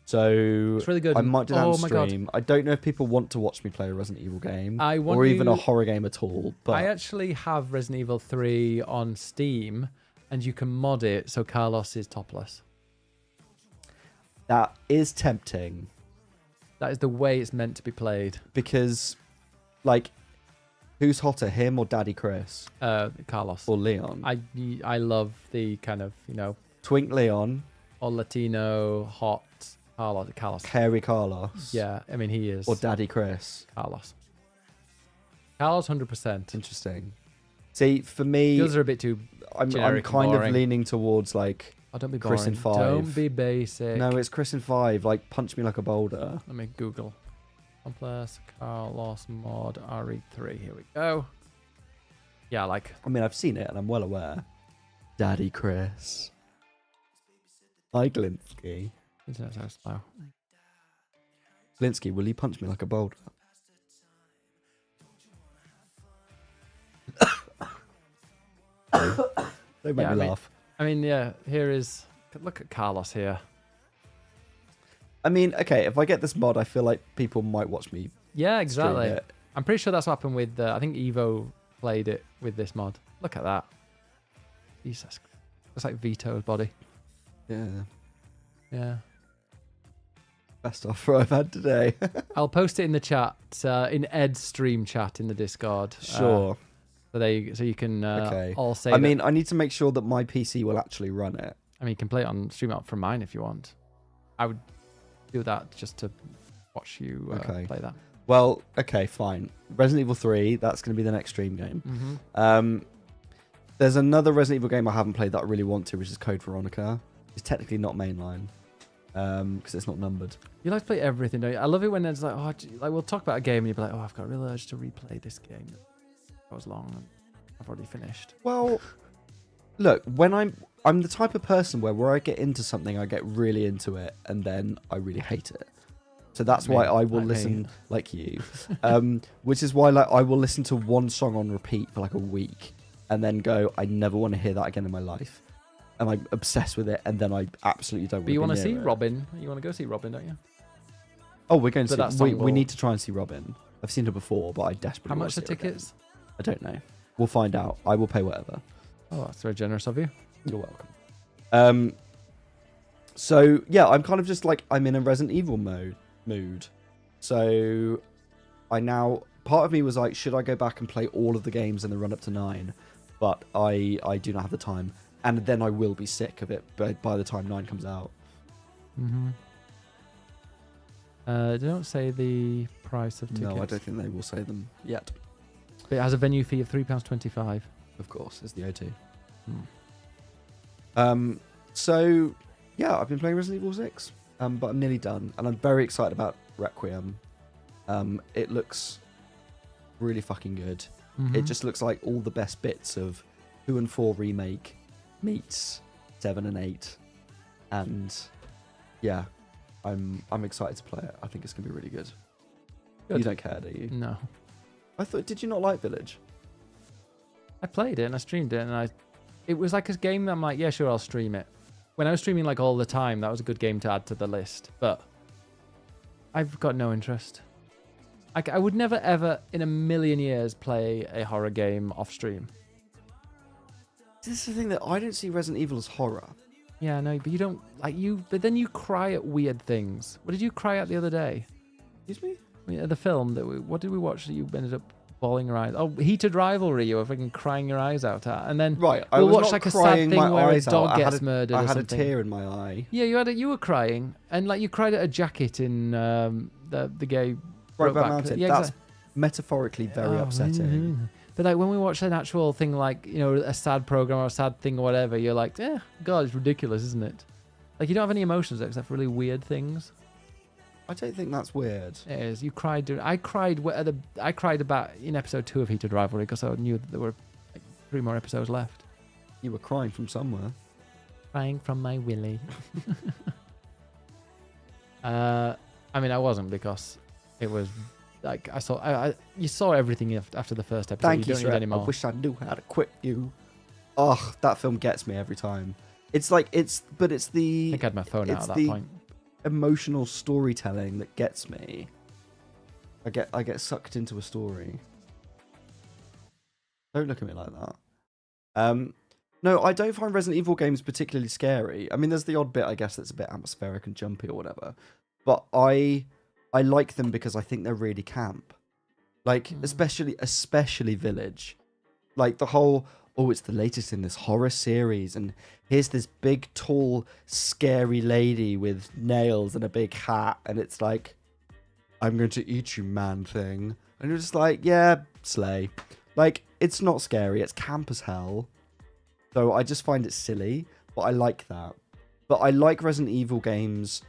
So it's really good. I might do that on stream. God. I don't know if people want to watch me play a Resident Evil game or or even a horror game at all. But I actually have Resident Evil 3 on Steam, and you can mod it so Carlos is topless. That is tempting. That is the way it's meant to be played. Because, like, who's hotter, him or Daddy Chris? Carlos. Or Leon? I love the kind of, Twink Leon. Or Latino, hot Carlos. Hairy Carlos. Yeah, I mean, he is. Or Daddy Chris. Carlos, 100%. Interesting. See, for me... Those are a bit too I'm kind of leaning towards, like... Oh, don't be Chris boring. in 5. Don't be basic. No, it's Chris in 5. Like, punch me like a boulder. Let me Google. Complex Carlos mod RE3. Here we go. Yeah, I mean, I've seen it and I'm well aware. Daddy Chris. Hi, Glinsky. Internet's so slow. Glinsky, will you punch me like a boulder? Don't make me laugh. I mean, yeah, here is... Look at Carlos here. I mean, okay, if I get this mod, I feel like people might watch me. Yeah, exactly. It. I'm pretty sure that's what happened with... I think Evo played it with this mod. Look at that. Jesus. It's like Vito's body. Yeah. Yeah. Best offer I've had today. I'll post it in the chat, in Ed's stream chat in the Discord. Sure. So you can all say. I mean, I need to make sure that my PC will actually run it. I mean, you can play it on stream out from mine if you want. I would do that just to watch you play that. Well, okay, fine. Resident Evil 3, that's going to be the next stream game. Mm-hmm. There's another Resident Evil game I haven't played that I really want to, which is Code Veronica. It's technically not mainline because it's not numbered. You like to play everything, don't you? I love it when it's like, we'll talk about a game and you'll be like, I've got a real urge to replay this game. That was long and I've already finished. Well, look, when I'm the type of person where I get into something, I get really into it, and then I really hate it. So that's why I will listen, like you, which is why I will listen to one song on repeat for like a week, and then go, I never want to hear that again in my life, and I'm obsessed with it, and then I absolutely don't. But you want to see Robin? You want to go see Robin, don't you? Oh, we're going to see. We need to try and see Robin. I've seen her before, but I desperately. How much are the tickets? I don't know. We'll find out. I will pay whatever. Oh, that's very generous of you. You're welcome. So yeah, I'm kind of just like I'm in a Resident Evil mood. So part of me was like, should I go back and play all of the games in the run up to 9? But I do not have the time, and then I will be sick of it by the time 9 comes out. Mm-hmm. They don't say the price of tickets. No, I don't think they will say them yet. But it has a venue fee of £3.25. Of course, it's the O2. Hmm. So yeah, I've been playing Resident Evil 6, but I'm nearly done, and I'm very excited about Requiem. It looks really fucking good. Mm-hmm. It just looks like all the best bits of 2 and 4 remake meets 7 and 8, and yeah, I'm excited to play it. I think it's gonna be really good. You don't care, do you? No. Did you not like Village? I played it and I streamed it, and it was like a game that I'm like, yeah, sure, I'll stream it. When I was streaming like all the time, that was a good game to add to the list, but I've got no interest. I would never ever in a million years play a horror game off stream. This is the thing that I don't see Resident Evil as horror. Yeah, no, but you don't but then you cry at weird things. What did you cry at the other day? Excuse me? The film what did we watch that you ended up bawling your eyes. Oh, Heated Rivalry, you were freaking crying your eyes out at, and then Right, I we'll was watch not like a sad crying thing my where a eyes out. dog I gets had murdered I or had something. a tear in my eye. Yeah, you were crying, and like you cried at a jacket in the gay Brokeback Brokeback. Mountain. Yeah, That's exactly. metaphorically very upsetting. But like when we watch an actual thing, like a sad program or a sad thing or whatever, you're like, God, it's ridiculous, isn't it? Like you don't have any emotions except for really weird things. I don't think that's weird. It is. You cried. I cried. I cried about in episode 2 of Heated Rivalry because I knew that there were like 3 more episodes left. You were crying from somewhere. Crying from my willy. I mean, I wasn't because it was like you saw everything after the first episode. Thank you, don't need any I more. wish I knew how to quit you. Oh, that film gets me every time. It's like I think I had my phone out at that point. Emotional storytelling that gets me. I get sucked into a story. Don't look at me like that. No, I don't find Resident Evil games particularly scary. I mean, there's the odd bit, I guess, that's a bit atmospheric and jumpy or whatever. But I like them because I think they're really camp. Like, especially Village. Like the whole, it's the latest in this horror series, and here's this big, tall, scary lady with nails and a big hat, and it's like, I'm going to eat you, man thing. And you're just like, yeah, slay. Like, it's not scary, it's camp as hell. So I just find it silly, but I like that. But I like Resident Evil games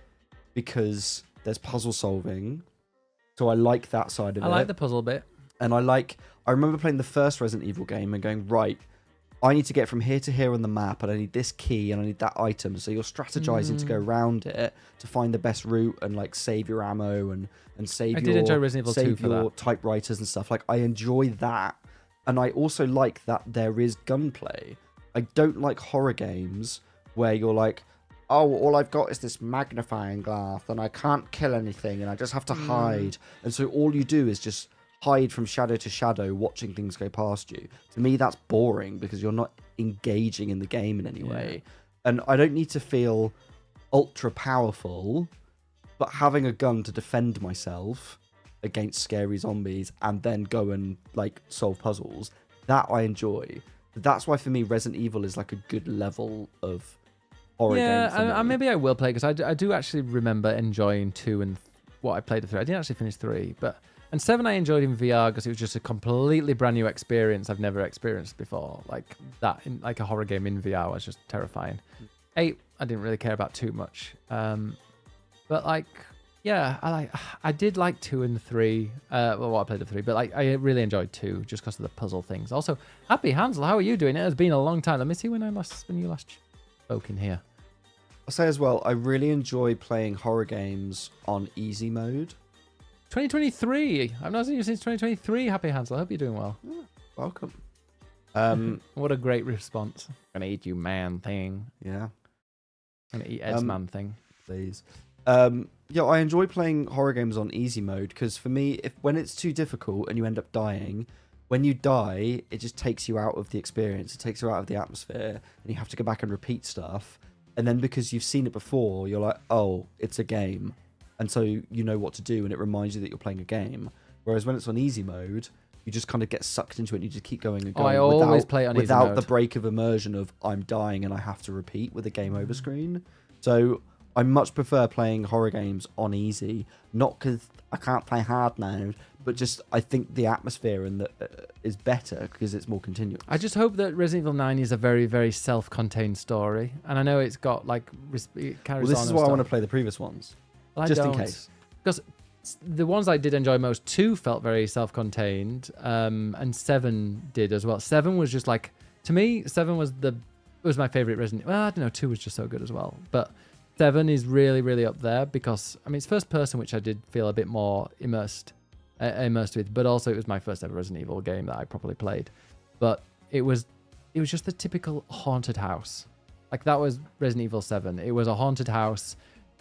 because there's puzzle solving. So I like that side of it. I like the puzzle bit. And I remember playing the first Resident Evil game and going, right, I need to get from here to here on the map, and I need this key, and I need that item. So you're strategizing to go around it to find the best route and like save your ammo and save I did enjoy Resident Evil 2 for your typewriters and stuff. Like I enjoy that, and I also like that there is gunplay. I don't like horror games where you're like, oh, all I've got is this magnifying glass and I can't kill anything and I just have to hide. And so all you do is just hide from shadow to shadow, watching things go past you. To me, that's boring because you're not engaging in the game in any way. And I don't need to feel ultra powerful, but having a gun to defend myself against scary zombies and then go and like solve puzzles, that I enjoy. That's why for me Resident Evil is like a good level of horror game. Yeah, maybe I will play because I do actually remember enjoying 2 and what I played at 3. I didn't actually finish 3, and 7 I enjoyed in VR because it was just a completely brand new experience I've never experienced before. Like that, like a horror game in VR was just terrifying. 8 I didn't really care about too much, but like. Yeah, I did like 2 and 3. Well, I played at 3, but like I really enjoyed 2 just because of the puzzle things. Also, Happy Hansel, how are you doing? It has been a long time. Let me see when you last spoke in here. I'll say as well, I really enjoy playing horror games on easy mode. 2023. I've not seen you since 2023. Happy Hansel. I hope you're doing well. Yeah, welcome. What a great response. Gonna eat you, man thing. Yeah. Gonna eat Ed's man thing. Please. Yeah, I enjoy playing horror games on easy mode because for me, when it's too difficult and you end up dying, when you die, it just takes you out of the experience. It takes you out of the atmosphere, and you have to go back and repeat stuff. And then because you've seen it before, you're like, oh, it's a game, and so you know what to do, and it reminds you that you're playing a game. Whereas when it's on easy mode, you just kind of get sucked into it, and you just keep going and going. I always play it on easy without mode. the break of immersion of I'm dying and I have to repeat with a game over screen. So I much prefer playing horror games on easy, not because I can't play hard now, but just I think the atmosphere and is better because it's more continuous. I just hope that Resident Evil 9 is a very, very self-contained story, and I know it's got like it carries on. Well, this is why I want to play the previous ones, just in case. Because the ones I did enjoy most, 2 felt very self-contained, and 7 did as well. 7 was just like, to me, 7 was my favorite Resident. Well, I don't know, 2 was just so good as well, but 7 is really, really up there because, I mean, it's first person, which I did feel a bit more immersed with, but also it was my first ever Resident Evil game that I properly played. But it was just the typical haunted house. Like that was Resident Evil 7. It was a haunted house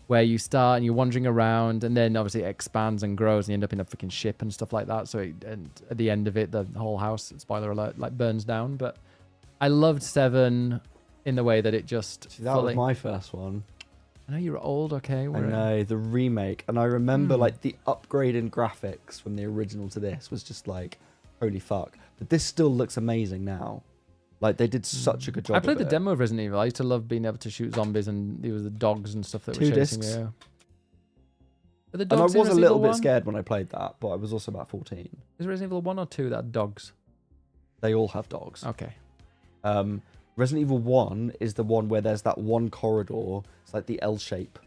where you start and you're wandering around, and then obviously it expands and grows and you end up in a freaking ship and stuff like that. So and at the end of it, the whole house, spoiler alert, like burns down. But I loved 7 in the way that it just... See, that was my first one. I know you're old, okay? I know, the remake. And I remember like the upgrade in graphics from the original to this was just like, holy fuck. But this still looks amazing now. Like, they did such a good job. I played of the it. demo of Resident Evil. I used to love being able to shoot zombies, and there was the dogs and stuff that were 2 chasing discs. you. Are the And I dogs was in a Resident little Evil bit 1? scared when I played that, but I was also about 14. Is Resident Evil 1 or 2 that had dogs? They all have dogs. Okay. Resident Evil 1 is the one where there's that one corridor. It's like the L shape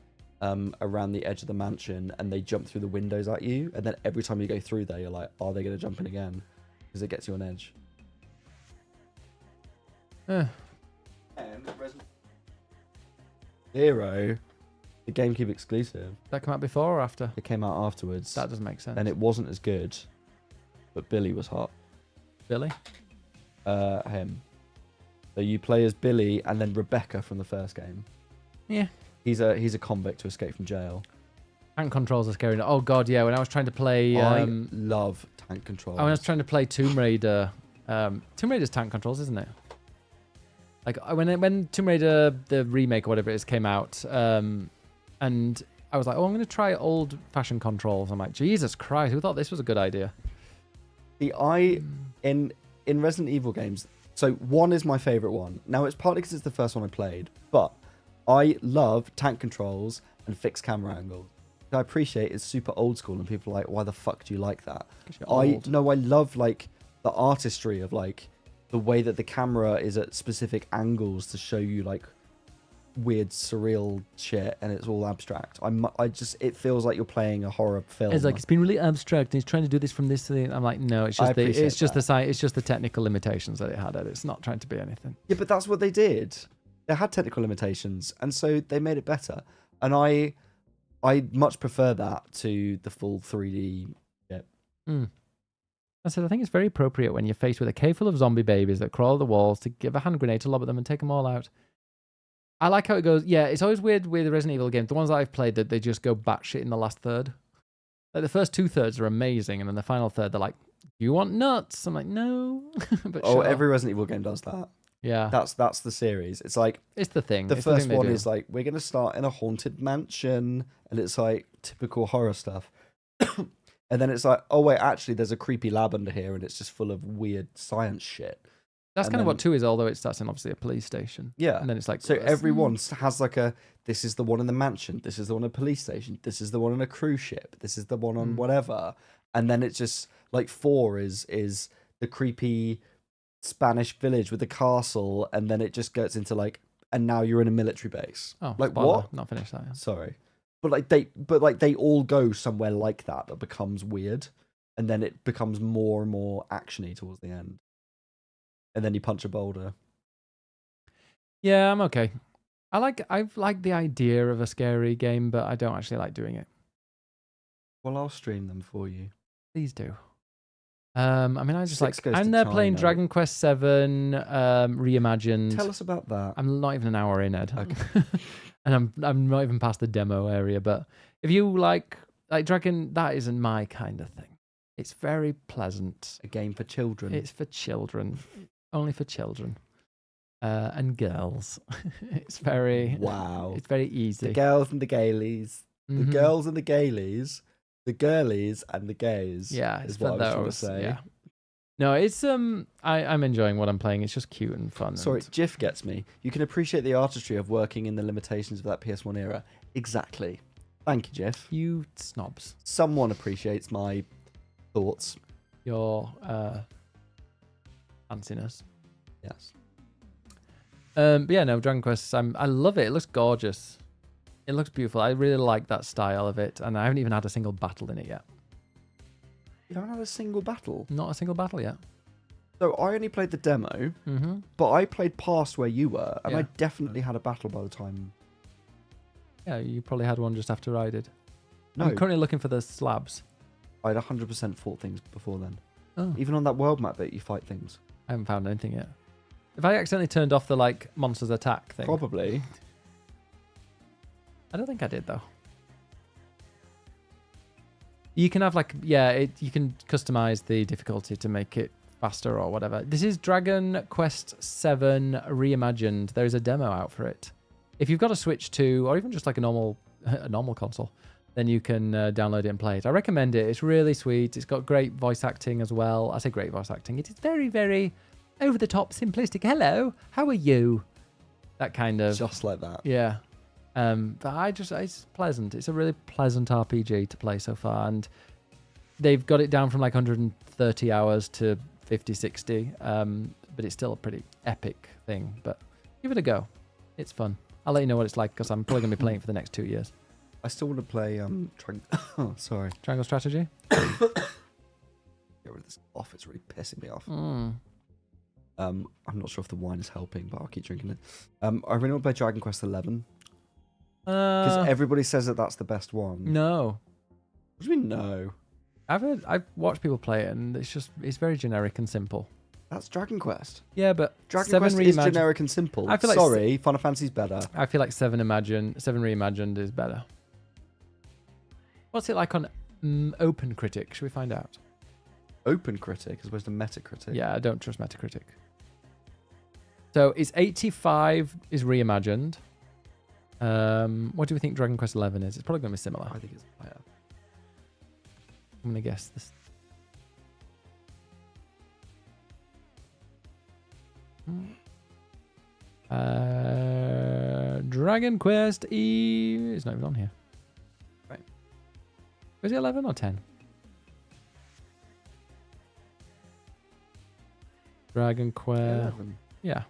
around the edge of the mansion, and they jump through the windows at you. And then every time you go through there, you're like, are they going to jump in again? Because it gets you on edge. And Resident 0, the GameCube exclusive. That come out before or after? It came out afterwards. That doesn't make sense. And it wasn't as good, but Billy was hot. Billy? Him. So you play as Billy and then Rebecca from the first game. Yeah. He's a convict to escape from jail. Tank controls are scary. Oh god, yeah. When I was trying to play, I love tank controls. when I was trying to play Tomb Raider, Tomb Raider's tank controls, isn't it? Like when Tomb Raider the remake or whatever it is came out, and I was like, oh, I'm going to try old-fashioned controls. I'm like, Jesus Christ, who thought this was a good idea? In Resident Evil games, so 1 is my favorite one. Now it's partly because it's the first one I played, but I love tank controls and fixed camera angles. I appreciate it's super old school, and people are like, why the fuck do you like that? I love like the artistry of like the way that the camera is at specific angles to show you like weird surreal shit, and it's all abstract. It feels like you're playing a horror film. It's like, it's been really abstract and he's trying to do this from this to the... I'm like, no, it's just the technical limitations that it had. It's not trying to be anything. Yeah, but that's what they did. They had technical limitations, and so they made it better. And I much prefer that to the full 3D shit. I said, I think it's very appropriate when you're faced with a cave full of zombie babies that crawl up the walls to give a hand grenade to lob at them and take them all out. I like how it goes. Yeah, it's always weird with the Resident Evil games. The ones that I've played, that they just go batshit in the last third. Like the first 2/3 are amazing, and then the final third, they're like, "Do you want nuts?" I'm like, "No." But sure. Every Resident Evil game does that. Yeah, that's the series. It's like it's the thing. The first one is like, we're gonna start in a haunted mansion, and it's like typical horror stuff. And then it's like, oh wait, actually, there's a creepy lab under here, and it's just full of weird science shit. That's kind of what 2 is, although it starts in obviously a police station. Yeah. And then it's like... So everyone has like this is the one in the mansion, this is the one in a police station, this is the one on a cruise ship, this is the one on whatever. And then it's just like 4 is the creepy Spanish village with the castle, and then it just gets into like, and now you're in a military base. Oh, like spoiler. what? Not finished that yet. Sorry. But they all go somewhere like that becomes weird, and then it becomes more and more actiony towards the end. And then you punch a boulder. Yeah, I'm okay. I've liked the idea of a scary game, but I don't actually like doing it. Well, I'll stream them for you. Please do. I mean, I just Six like... goes I'm to there playing China. Dragon Quest 7 reimagined. Tell us about that. I'm not even an hour in, Ed. Okay. And I'm not even past the demo area. But if you like Dragon, that isn't my kind of thing. It's very pleasant. A game for children. It's for children. Only for children. And girls. It's very... Wow. It's very easy. The girls and the gailies. The girls and the gailies. The girlies and the gays. Yeah, it's is what for I was those. trying to say. Yeah. No, it's I'm enjoying what I'm playing. It's just cute and fun. Sorry, and... GIF gets me. You can appreciate the artistry of working in the limitations of that PS1 era. Exactly. Thank you, GIF. You snobs. Someone appreciates my thoughts. Your fanciness. Yes. But yeah, no, Dragon Quest. I love it. It looks gorgeous. It looks beautiful. I really like that style of it, and I haven't even had a single battle in it yet. You haven't had a single battle? Not a single battle yet. So I only played the demo, but I played past where you were, and Yeah. I definitely had a battle by the time. Yeah, you probably had one just after I did. No, I'm currently looking for the slabs. I'd 100% fought things before then. Oh, Even on that world map bit, you fight things. I haven't found anything yet. If I accidentally turned off the monsters attack thing, Probably. I don't think I did though. You can have you can customize the difficulty to make it faster or whatever. This is Dragon Quest 7 Reimagined. There is a demo out for it. If you've got a Switch 2 or even just like a normal console, then you can download it and play it. I recommend it. It's really sweet. It's got great voice acting as well. I say great voice acting. It is very, very over the top, simplistic. Hello, how are you? That kind of. Just like that. Yeah. But it's pleasant. It's a really pleasant RPG to play so far. And they've got it down from like 130 hours to 50, 60. But it's still a pretty epic thing. But give it a go. It's fun. I'll let you know what it's like because I'm probably going to be playing it for the next 2 years. I still want to play oh, sorry. Triangle Strategy? Get rid of this off. It's really pissing me off. I'm not sure if the wine is helping, but I'll keep drinking it. I really want to play Dragon Quest 11 because everybody says that that's the best one. No. What do you mean no? I've watched people play it, and it's very generic and simple. That's Dragon Quest. Yeah, but Dragon Quest is generic and simple. I feel like Sorry, Final Fantasy's better. I feel like 7 Reimagined is better. What's it like on Open Critic? Should we find out? Open Critic as opposed to Metacritic. Yeah, I don't trust Metacritic. So it's 85 is reimagined. What do we think Dragon Quest 11 is? It's probably going to be similar. I think it's higher. I'm going to guess this. Dragon Quest E is not even on here. Right. Was it 11 or 10? Dragon Quest. 11. Yeah.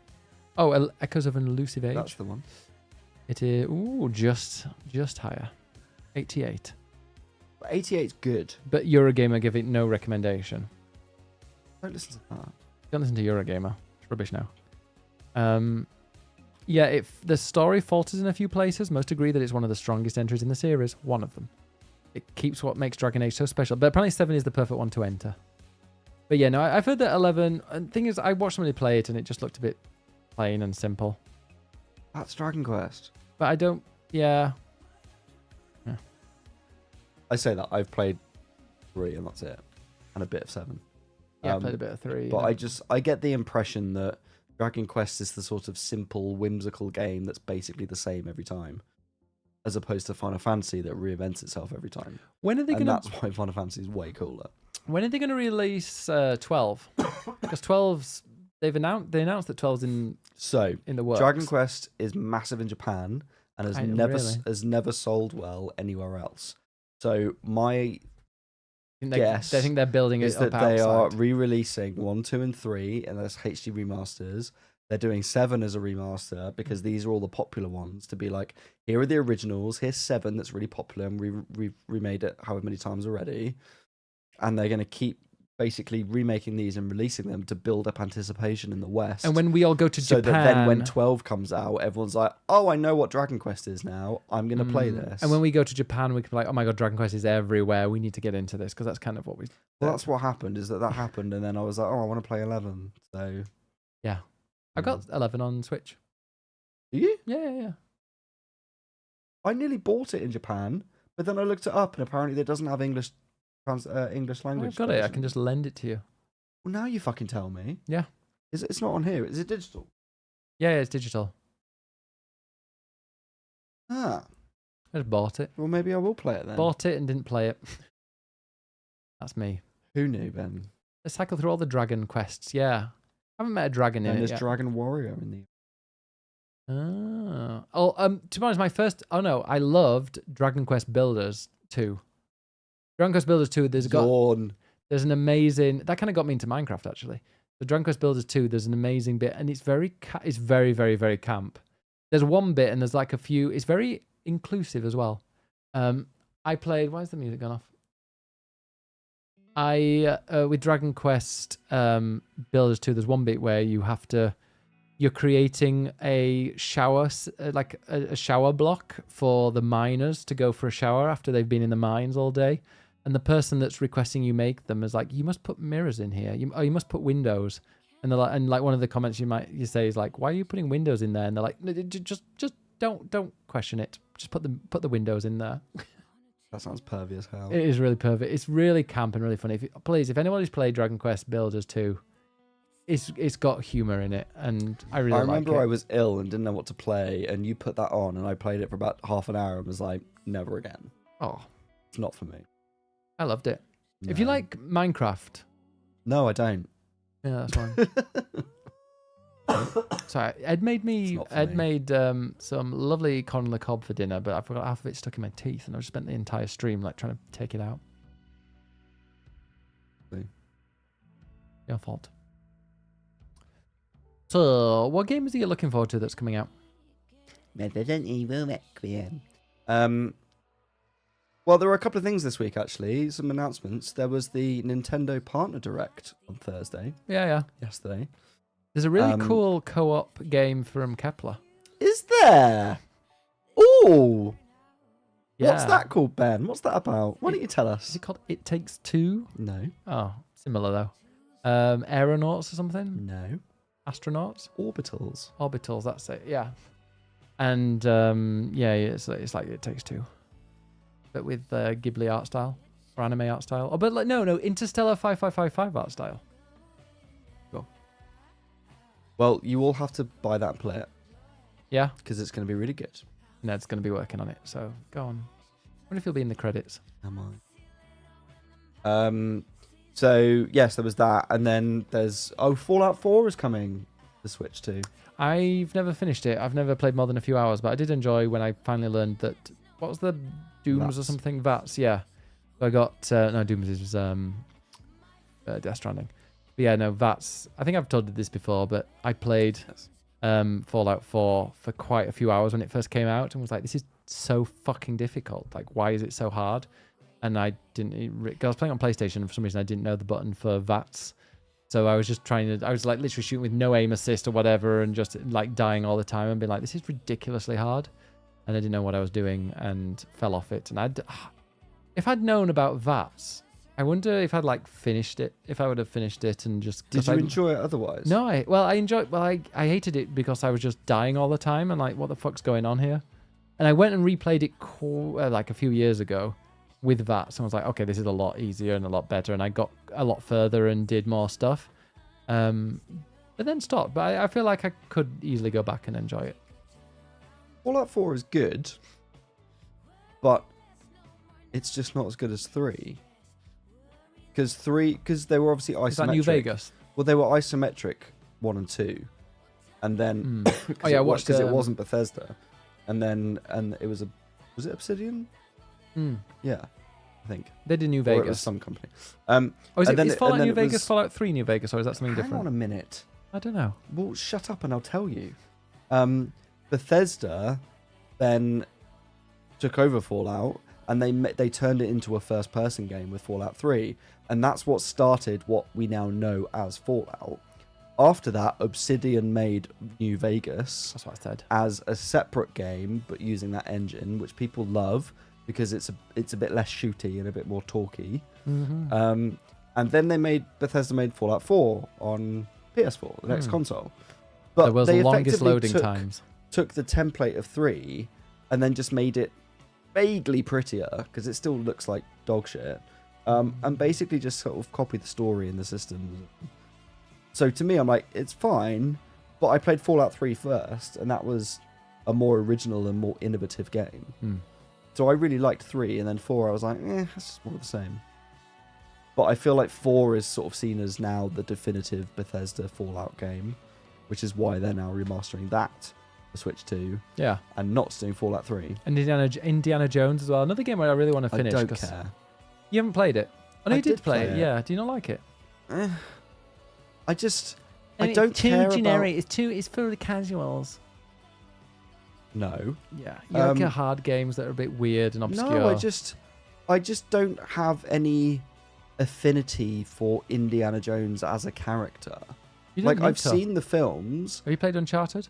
Oh, Echoes of an Elusive Age. That's the one. It is just higher. 88. 88's good. But Eurogamer give it no recommendation. Don't listen to that. Don't listen to Eurogamer. It's rubbish now. Yeah, if the story falters in a few places, most agree that it's one of the strongest entries in the series. One of them. It keeps what makes Dragon Age so special. But apparently 7 is the perfect one to enter. But yeah, no, I've heard that 11... And the thing is, I watched somebody play it and it just looked a bit plain and simple. That's Dragon Quest. But I don't... Yeah. I say that. I've played 3 and that's it. And a bit of 7. Yeah, I played a bit of 3. But yeah. I get the impression that Dragon Quest is the sort of simple, whimsical game that's basically the same every time. As opposed to Final Fantasy that reinvents itself every time. When are they going to... And that's why Final Fantasy is way cooler. When are they going to release 12? Because 12's... They announced that 12's in the works. Dragon Quest is massive in Japan and has never sold well anywhere else. So my guess they think they're building is it up that they outside. are re-releasing 1, 2, and 3, and that's HD remasters. They're doing 7 as a remaster because these are all the popular ones. To be like, here are the originals. Here's 7 that's really popular, and we remade it however many times already. And they're going to keep basically remaking these and releasing them to build up anticipation in the West. And when we all go to Japan... So that then when 12 comes out, everyone's like, oh, I know what Dragon Quest is now. I'm going to play this. And when we go to Japan, we can be like, oh my God, Dragon Quest is everywhere. We need to get into this because that's kind of what we... Well, that's what happened, is that happened. And then I was like, oh, I want to play 11. So... Yeah. I got 11 on Switch. Do you? Yeah. I nearly bought it in Japan, but then I looked it up and apparently it doesn't have English language. I've got it. I can just lend it to you. Well, now you fucking tell me. Yeah. It's not on here. Is it digital? Yeah, it's digital. Ah. I just bought it. Well, maybe I will play it then. Bought it and didn't play it. That's me. Who knew, Ben? Let's cycle through all the Dragon Quests. Yeah. I haven't met a dragon in it And yet. there's Dragon Warrior in the... To be honest, I loved Dragon Quest Builders 2. Dragon Quest Builders 2, there's an amazing... That kind of got me into Minecraft, actually. The Dragon Quest Builders 2, there's an amazing bit, and it's very, very, very camp. There's one bit, and there's like a few... It's very inclusive as well. I played... Why is the music gone off? With Dragon Quest Builders 2, there's one bit where you're creating a shower, like a shower block for the miners to go for a shower after they've been in the mines all day. And the person that's requesting you make them is like, you must put mirrors in here. You must put windows. And they're like, and like one of the comments you say is like, why are you putting windows in there? And they're like, just don't question it. Just put the windows in there. That sounds pervy as hell. It is really pervy. It's really camp and really funny. If anybody's played Dragon Quest Builders 2, it's got humor in it, and I remember I was ill and didn't know what to play, and you put that on, and I played it for about half an hour and was like, never again. Oh, It's not for me. I loved it. If you No. like Minecraft, No, I don't. yeah, that's fine. Sorry, Ed made some lovely corn on the cob for dinner, but I forgot half of it stuck in my teeth, and I just spent the entire stream like trying to take it out. See. Your fault. So, what games are you looking forward to that's coming out? Resident Evil Requiem. Well, there were a couple of things this week, actually. Some announcements. There was the Nintendo Partner Direct on Thursday. Yeah. Yesterday. There's a really cool co-op game from Kepler. Is there? Ooh. Yeah. What's that called, Ben? What's that about? Why don't you tell Is us? it called It Takes Two? No. Oh, similar though. Aeronauts or something? No. Astronauts? Orbitals. Orbitals, that's it, yeah. And it's like It Takes Two. But with Ghibli art style. Or anime art style. Oh, but no, Interstellar 5555 art style. Cool. Well, you all have to buy that and play it. Yeah? Because it's going to be really good. Ned's going to be working on it, so go on. I wonder if he'll be in the credits. Am I? So, yes, there was that. And then there's... Oh, Fallout 4 is coming to Switch too. I've never finished it. I've never played more than a few hours, but I did enjoy when I finally learned that... What was the... Dooms or something? VATS, yeah. So I got... no, Dooms is Death Stranding. But yeah, no, VATS... I think I've told you this before, but I played Fallout 4 for quite a few hours when it first came out and was like, this is so fucking difficult. Like, why is it so hard? And I didn't... Because I was playing on PlayStation and for some reason I didn't know the button for VATS. So I was just trying to... I was like literally shooting with no aim assist or whatever and just like dying all the time and being like, this is ridiculously hard. And I didn't know what I was doing and fell off it. And if I'd known about VATS, I wonder if I'd like finished it. If I would have finished it and just... Did you enjoy it otherwise? No, I hated it because I was just dying all the time and like, what the fuck's going on here? And I went and replayed it like a few years ago with VATS. And I was like, okay, this is a lot easier and a lot better. And I got a lot further and did more stuff. But then stopped. But I feel like I could easily go back and enjoy it. Fallout 4 is good, but it's just not as good as 3. Because they were obviously isometric. Is that New Vegas? Well, they were isometric 1 and 2, and then I watched because it wasn't Bethesda, and it was was it Obsidian? Yeah, I think they did New or Vegas. it was some company. Is Fallout New Vegas Fallout 3 New Vegas, or is that something different? Hang on a minute. I don't know. Well, shut up and I'll tell you. Bethesda then took over Fallout and they turned it into a first-person game with Fallout 3, and that's what started what we now know as Fallout. After that, Obsidian made New Vegas. That's what I said. As a separate game, but using that engine, which people love because it's a bit less shooty and a bit more talky. Mm-hmm. And then Bethesda made Fallout 4 on PS4, the next console. But there was they the longest effectively loading times. Took the template of 3 and then just made it vaguely prettier because it still looks like dog shit. And basically just sort of copied the story and the systems. So to me, I'm like, it's fine, but I played Fallout 3 first, and that was a more original and more innovative game. So I really liked 3, and then 4, I was like, that's just more of the same. But I feel like 4 is sort of seen as now the definitive Bethesda Fallout game, which is why they're now remastering that for Switch 2. Yeah. And not doing Fallout 3. And Indiana Jones as well. Another game where I really want to finish. I don't care. You haven't played it? Oh, no, I you did play play it. it. Yeah. Do you not like it? I don't care too generic. about... It's for the casuals. No. Yeah. You like your hard games that are a bit weird and obscure. No, I just don't have any affinity for Indiana Jones as a character. Like, I've seen the films. Have you played Uncharted?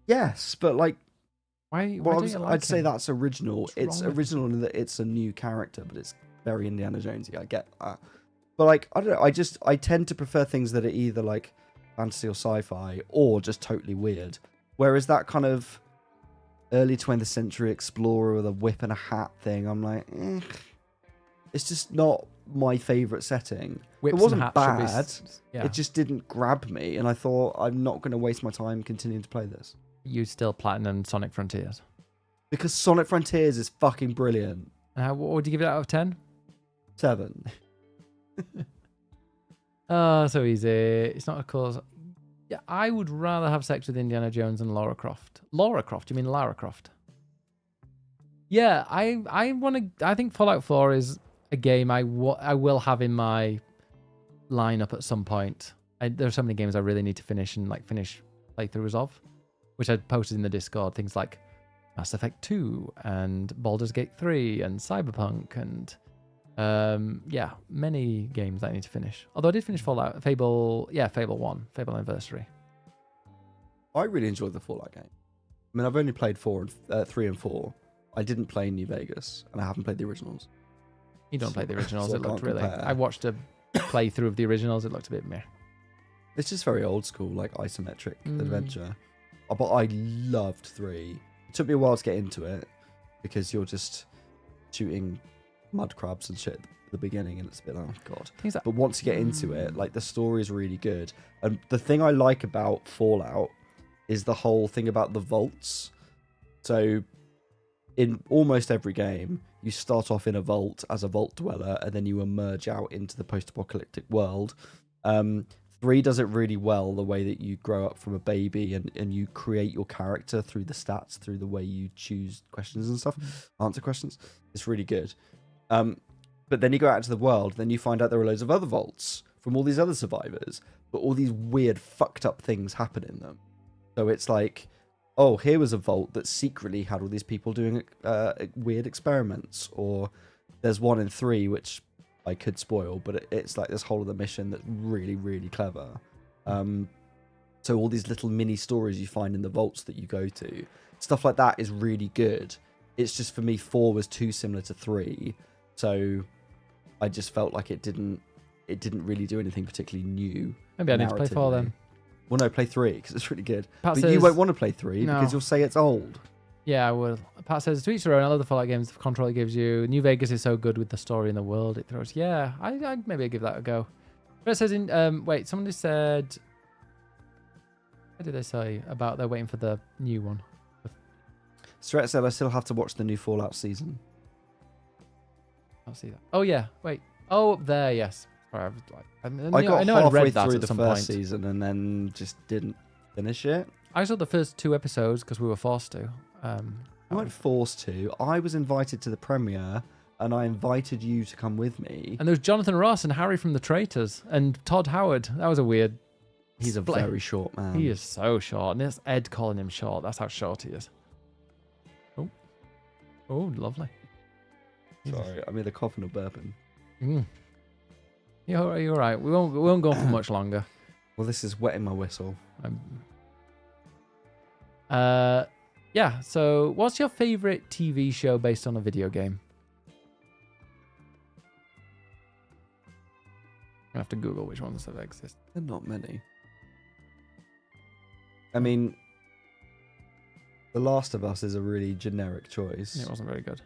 Yes, but like, why don't you like I'd say him? that's original. It's wrong with original in that it's a new character, but it's very Indiana Jonesy. I get that. But like, I don't know. I tend to prefer things that are either like fantasy or sci-fi or just totally weird. Whereas that kind of early 20th century explorer with a whip and a hat thing, I'm like, it's just not my favourite setting. Whips it wasn't and hats bad. It just didn't grab me, and I thought, I'm not going to waste my time continuing to play this. You still platinum Sonic Frontiers. Because Sonic Frontiers is fucking brilliant. What would you give it out of 10? 7. Oh, so easy. It's not a cause. Yeah, I would rather have sex with Indiana Jones and Lara Croft. Lara Croft? You mean Lara Croft? Yeah, I think Fallout 4 is a game I will have in my lineup at some point. There are so many games I really need to finish and finish playthroughs of, which I posted in the Discord. Things like Mass Effect 2 and Baldur's Gate 3 and Cyberpunk and many games that I need to finish. Although I did finish Fable 1, Fable Anniversary. I really enjoyed the Fallout game. I mean, I've only played 3 and 4. I didn't play New Vegas, and I haven't played the originals. You don't play the originals. So It looked really... compare. I watched a playthrough of the originals. It looked a bit meh. It's just very old school, like isometric adventure. But I loved 3. It took me a while to get into it because you're just shooting mud crabs and shit at the beginning, and it's a bit like, oh god. But once you get into it, the story is really good. And the thing I like about Fallout is the whole thing about the vaults. So in almost every game, you start off in a vault as a vault dweller, and then you emerge out into the post-apocalyptic world. 3 does it really well, the way that you grow up from a baby and you create your character through the stats, through the way you choose questions and stuff, answer questions. It's really good. But then you go out into the world, then you find out there are loads of other vaults from all these other survivors, but all these weird fucked up things happen in them. So it's like, oh, here was a vault that secretly had all these people doing weird experiments, or there's one in 3 which I could spoil, but it's like this whole other mission that's really, really clever. So all these little mini stories you find in the vaults that you go to, stuff like that is really good. It's just, for me, 4 was too similar to 3, so I just felt like it didn't really do anything particularly new. Maybe I need to play 4 then. Well, no, play 3 because it's really good. Pat But says, you won't want to play 3 No. because you'll say it's old. Yeah, I will. Pat says, to each their own. I love the Fallout games, the control it gives you. New Vegas is so good with the story and the world it throws. Yeah, I maybe I'll give that a go. But it says wait, somebody said, what did they say about they're waiting for the new one? Stretch said I still have to watch the new Fallout season. I'll see that. Oh yeah, wait. Oh, up there, yes. Sorry, I was like, I got know I'd halfway read that through at the some first point. season and then just didn't finish it. I saw the first 2 episodes because we were forced to. I weren't forced to. I was invited to the premiere, and I invited you to come with me. And there was Jonathan Ross and Harry from The Traitors and Todd Howard. That was a weird... He's a very short man. He is so short. And there's Ed calling him short. That's how short he is. Oh, lovely. Sorry, I'm either coughing or burping. You're all right. We won't go on for much longer. Well, this is wetting my whistle. Yeah, so what's your favorite TV show based on a video game? I have to Google which ones have exist. There are not many. I mean, The Last of Us is a really generic choice. It wasn't very good.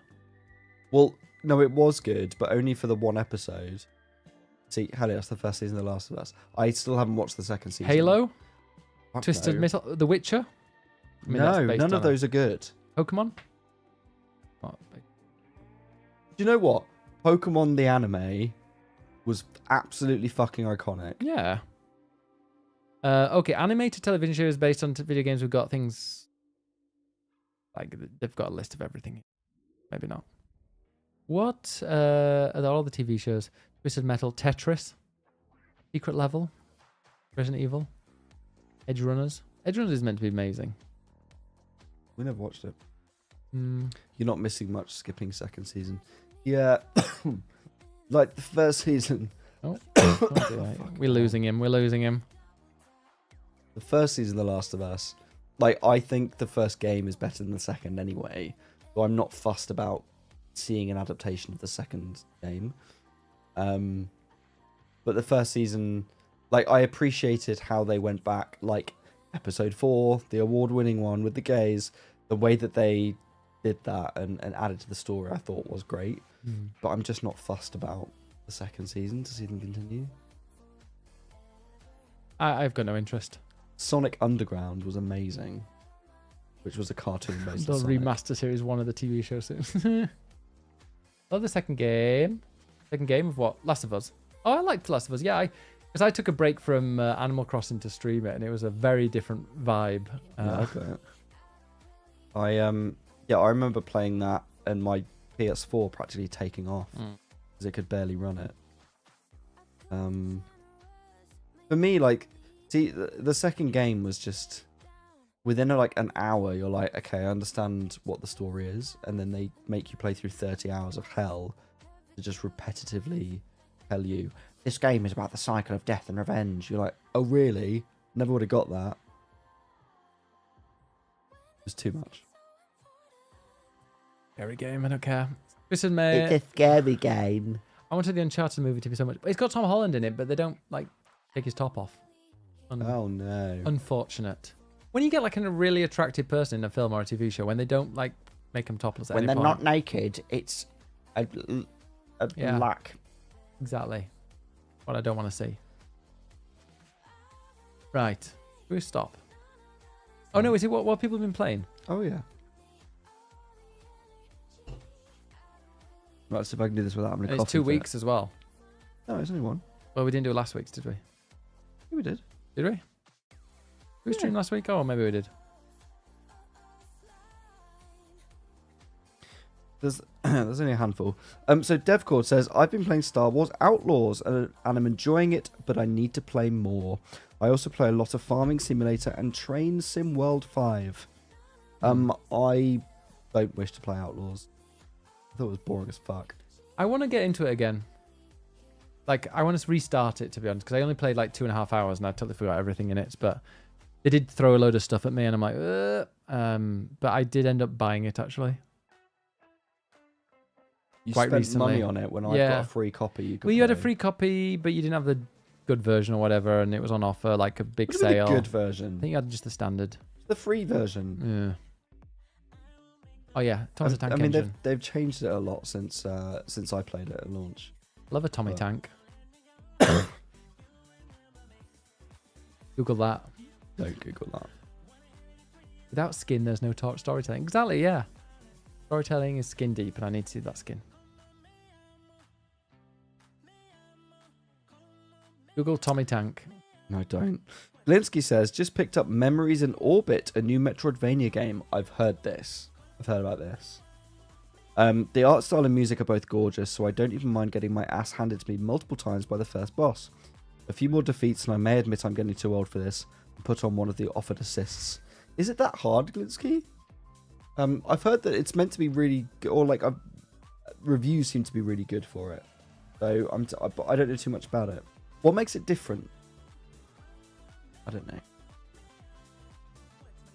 Well, no, it was good, but only for the 1 episode. See, Hallie, that's the first season of The Last of Us. I still haven't watched the second season. Halo? Fuck Twisted no. Metal? The Witcher? I mean, that's No, based none on of those are good. Pokemon? Do you know what? Pokemon the anime was absolutely fucking iconic. Yeah. Okay, animated television shows based on video games. We've got things like they've got a list of everything. Maybe not. What are all the TV shows? Twisted Metal, Tetris, Secret Level, Resident Evil, Edge Runners. Edge Runners is meant to be amazing. We never watched it. You're not missing much skipping second season. Yeah. Like the first season. Oh, we're losing him. We're losing him. The first season of The Last of Us. Like, I think the first game is better than the second anyway. So I'm not fussed about seeing an adaptation of the second game. But the first season, like, I appreciated how they went back, like episode 4, the award-winning one with the gays, the way that they did that and added to the story, I thought was great. But I'm just not fussed about the second season to see them continue. I've got no interest. Sonic Underground was amazing, which was a cartoon based The on Sonic. remaster series 1 of the TV show soon. Love the second game. Second game of what? Last of Us. Oh, I liked Last of Us. Yeah, because I took a break from Animal Crossing to stream it, and it was a very different vibe. Okay. I remember playing that and my PS4 practically taking off because it could barely run it. For me, like, see, the second game was just within an hour. You're like, okay, I understand what the story is, and then they make you play through 30 hours of hell to just repetitively tell you this game is about the cycle of death and revenge. You're like, oh really? Never would have got that. It was too much. Scary game. I don't care. This is me. It's a scary game. I wanted the Uncharted movie to be so much. It's got Tom Holland in it, but they don't take his top off. Oh no. Unfortunate. When you get a really attractive person in a film or a TV show, when they don't make them topless at when any they're point. not naked, it's a lack. Exactly. What I don't want to see. Right. We stop. Oh no, is it what people have been playing? Oh yeah. Right, let's see if I can do this without having a coffee. It's 2 weeks as well. No, it's only one. Well, we didn't do it last week, did we? Yeah, we did. Did we? Did we stream last week? Oh, maybe we did. There's only a handful. So DevCord says, I've been playing Star Wars Outlaws and I'm enjoying it, but I need to play more. I also play a lot of Farming Simulator and Train Sim World 5. I don't wish to play Outlaws. I thought it was boring as fuck. I want to get into it again. I want to restart it, to be honest, because I only played 2.5 hours and I totally forgot everything in it. But they did throw a load of stuff at me and I'm like, but I did end up buying it actually. You Quite spent recently. money on it when I got a free copy. You had a free copy, but you didn't have the good version or whatever, and it was on offer, a big sale. The good version. I think you had just the standard. The free version. Yeah. Oh yeah, Thomas the Tank Engine. Engine. They've changed it a lot since I played it at launch. Love a Tommy Tank. Google that. Don't Google that. Without skin, there's no storytelling. Exactly, yeah. Storytelling is skin deep, and I need to see that skin. Google Tommy Tank. No, don't. Linsky says, just picked up Memories in Orbit, a new Metroidvania game. I've heard this. I've heard about this. The art style and music are both gorgeous, so I don't even mind getting my ass handed to me multiple times by the first boss. A few more defeats, and I may admit I'm getting too old for this, and put on one of the offered assists. Is it that hard, Glinsky? I've heard that it's meant to be really good, or reviews seem to be really good for it. So I don't know too much about it. What makes it different? I don't know.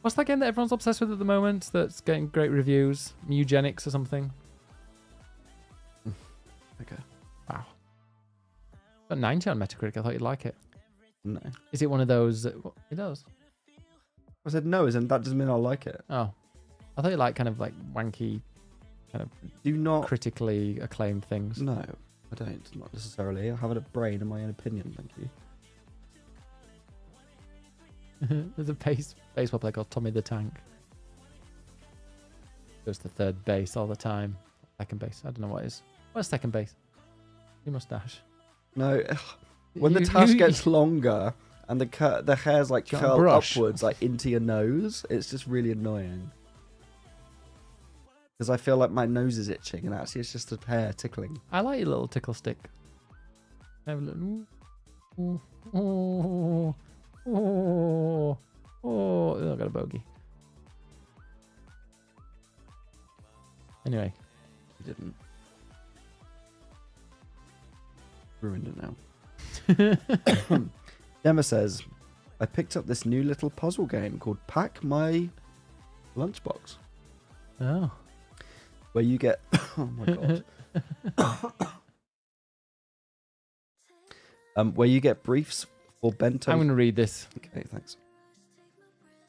What's that game that everyone's obsessed with at the moment that's getting great reviews? Eugenics or something? Okay. Wow. Got 90 on Metacritic. I thought you'd like it. No. Is it one of those? It does. I said no, and that doesn't mean I'll like it. Oh. I thought you like wanky, Do not critically acclaimed things. No, I don't. Not necessarily. I have a brain and my own opinion. Thank you. There's a baseball player called Tommy the Tank. Goes to third base all the time. Second base. I don't know what it is. What's second base? Your mustache. No, when the task gets longer and the hair's curl upwards into your nose, it's just really annoying. Because I feel like my nose is itching, and actually it's just a hair tickling. I like your little tickle stick. Have a little. I got a bogey. Anyway. You didn't. Ruined it now. Emma says, I picked up this new little puzzle game called Pack My Lunchbox. Oh. Where you get... oh my god. Where you get briefs for bento... I'm going to read this. Okay, thanks.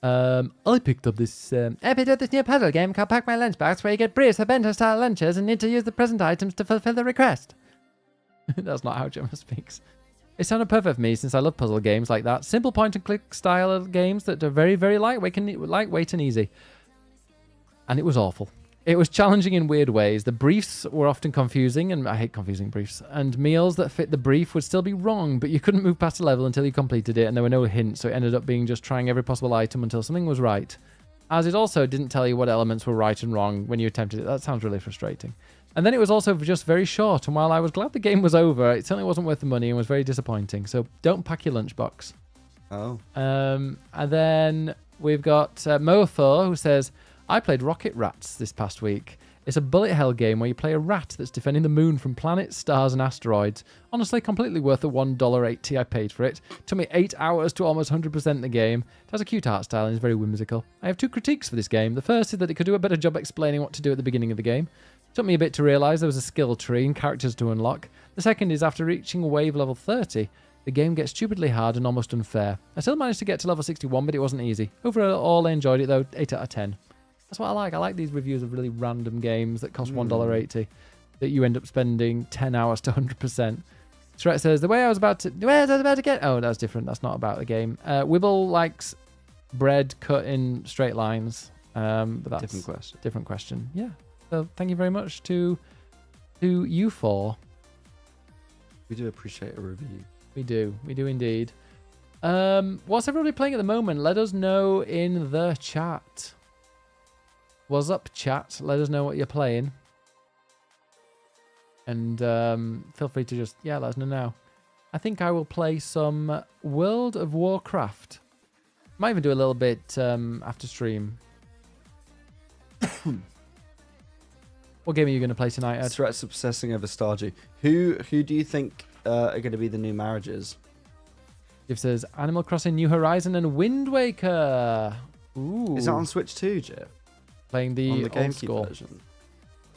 I picked up this new puzzle game called Pack My Lunchbox, where you get briefs for bento-style lunches and need to use the present items to fulfill the request. That's not how Gemma speaks. It sounded perfect for me since I love puzzle games like that. Simple point-and-click style games that are very, very lightweight and easy. And it was awful. It was challenging in weird ways. The briefs were often confusing, and I hate confusing briefs. And meals that fit the brief would still be wrong, but you couldn't move past a level until you completed it, and there were no hints, so it ended up being just trying every possible item until something was right. As it also didn't tell you what elements were right and wrong when you attempted it. That sounds really frustrating. And then it was also just very short, and while I was glad the game was over, it certainly wasn't worth the money and was very disappointing. So don't pack your lunchbox. Oh. And then we've got Mothor, who says, I played Rocket Rats this past week. It's a bullet hell game where you play a rat that's defending the moon from planets, stars, and asteroids. Honestly, completely worth the $1.80 I paid for it. Took me 8 hours to almost 100% the game. It has a cute art style and is very whimsical. I have 2 critiques for this game. The first is that it could do a better job explaining what to do at the beginning of the game. It took me a bit to realise there was a skill tree and characters to unlock. The second is after reaching wave level 30, the game gets stupidly hard and almost unfair. I still managed to get to level 61, but it wasn't easy. Overall, I enjoyed it though, 8 out of 10. That's what I like. I like these reviews of really random games that cost $1.80 that you end up spending 10 hours to 100%. Shret says, the way I was about to get... Oh, that's different. That's not about the game. Wibble likes bread cut in straight lines. But that's different question. Yeah. So thank you very much to you four. We do appreciate a review. We do. We do indeed. What's everybody playing at the moment? Let us know in the chat. What's up, chat? Let us know what you're playing. And feel free to just, let us know now. I think I will play some World of Warcraft. Might even do a little bit after stream. What game are you going to play tonight, Ed? Threats obsessing over Stardew. Who do you think are going to be the new marriages? It says Animal Crossing New Horizon and Wind Waker. Ooh. Is that on Switch too, Jip? Playing the old GameCube school version.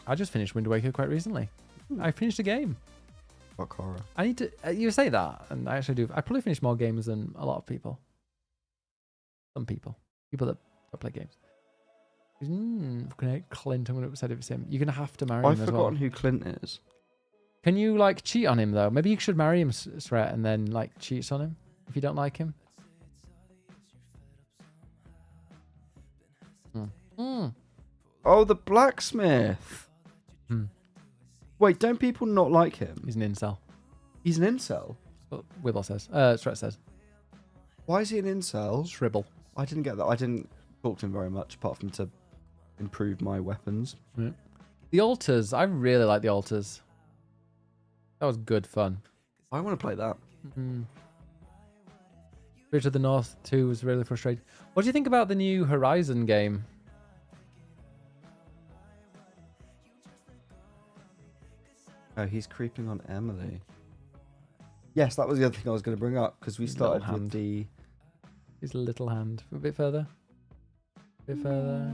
I just finished Wind Waker quite recently. I finished a game. Fuck horror. I need to. You say that, and I actually do. I probably finish more games than a lot of people. Some people that play games. Clint, I'm going to upset if it's him. You're going to have to marry him as well. I've forgotten who Clint is. Can you cheat on him though? Maybe you should marry him, Sret, and then cheats on him if you don't like him. Oh, the blacksmith. Wait, don't people not like him? He's an incel. He's an incel? What Wibble says. Sret says. Why is he an incel? Shribble. I didn't get that. I didn't talk to him very much, apart from to improve my weapons. Yeah. The altars. I really like the altars. That was good fun. I want to play that. Bridge of the North 2 was really frustrating. What do you think about the new Horizon game? Oh, he's creeping on Emily. Yes, that was the other thing I was going to bring up, because we started with the... His little hand. A bit further. A bit further.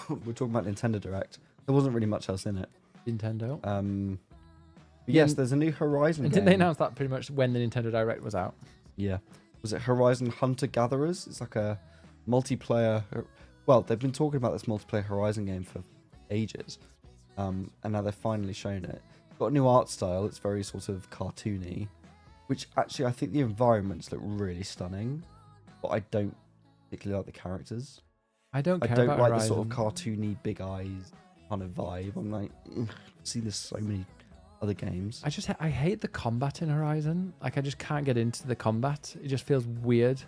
We're talking about Nintendo Direct. There wasn't really much else in it. Nintendo. Yes, there's a new Horizon game. Didn't they announce that pretty much when the Nintendo Direct was out? Yeah. Was it Horizon Hunter Gatherers? It's like a multiplayer... Well, they've been talking about this multiplayer Horizon game for ages. And now they've finally shown it. It's got a new art style. It's very sort of cartoony. Which actually, I think the environments look really stunning. But I don't particularly like the characters. I don't like Horizon. the sort of cartoony, big eyes kind of vibe. I'm like, I've seen this so many other games. I hate the combat in Horizon. I just can't get into the combat. It just feels weird.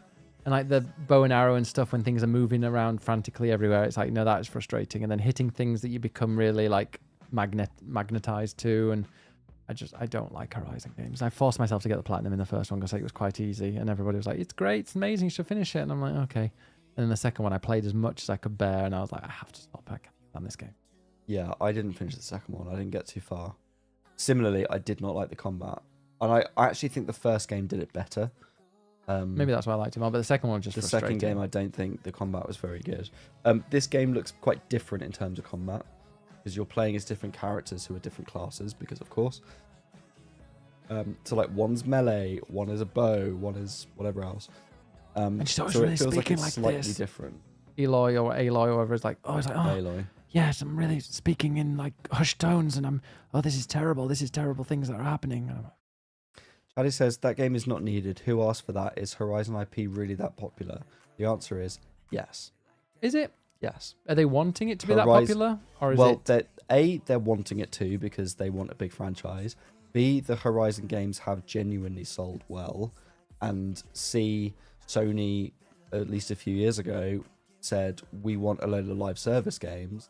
And the bow and arrow and stuff, when things are moving around frantically everywhere, it's no, that is frustrating. And then hitting things that you become really magnetized to. And I don't like Horizon games. I forced myself to get the platinum in the first one because it was quite easy. And everybody was like, it's great, it's amazing, you should finish it. And I'm like, okay. And then the second one, I played as much as I could bear. And I was like, I have to stop. I can't stand this game. Yeah, I didn't finish the second one. I didn't get too far. Similarly, I did not like the combat. And I actually think the first game did it better. Maybe that's why I liked it more, but the second one was just the frustrating. second game, I don't think the combat was very good. This game looks quite different in terms of combat, because you're playing as different characters who are different classes, because of course. So one's melee, one is a bow, one is whatever else. And she's always so really it feels speaking like it's like slightly this. different. Eloy or Aloy or whatever is Aloy. Yes, I'm really speaking in hushed tones, and this is terrible things that are happening. Charlie says, that game is not needed. Who asked for that? Is Horizon IP really that popular? The answer is yes. Is it? Yes. Are they wanting it to be that Horizon- popular, or is Well, it? they're wanting it to because they want a big franchise. B, the Horizon games have genuinely sold well. And C, Sony, at least a few years ago, said, we want a load of live service games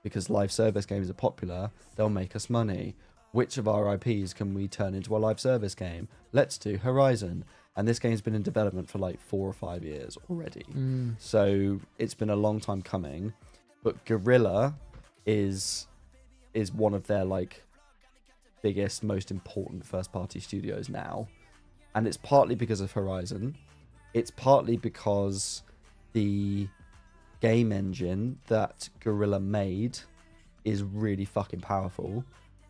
because live service games are popular. They'll make us money. Which of our IPs can we turn into a live service game? Let's do Horizon. And this game's been in development for like 4 or 5 years already. So it's been a long time coming. But Guerrilla is one of their like biggest, most important first-party studios now. And it's partly because of Horizon. It's partly because the game engine that Guerrilla made is really fucking powerful.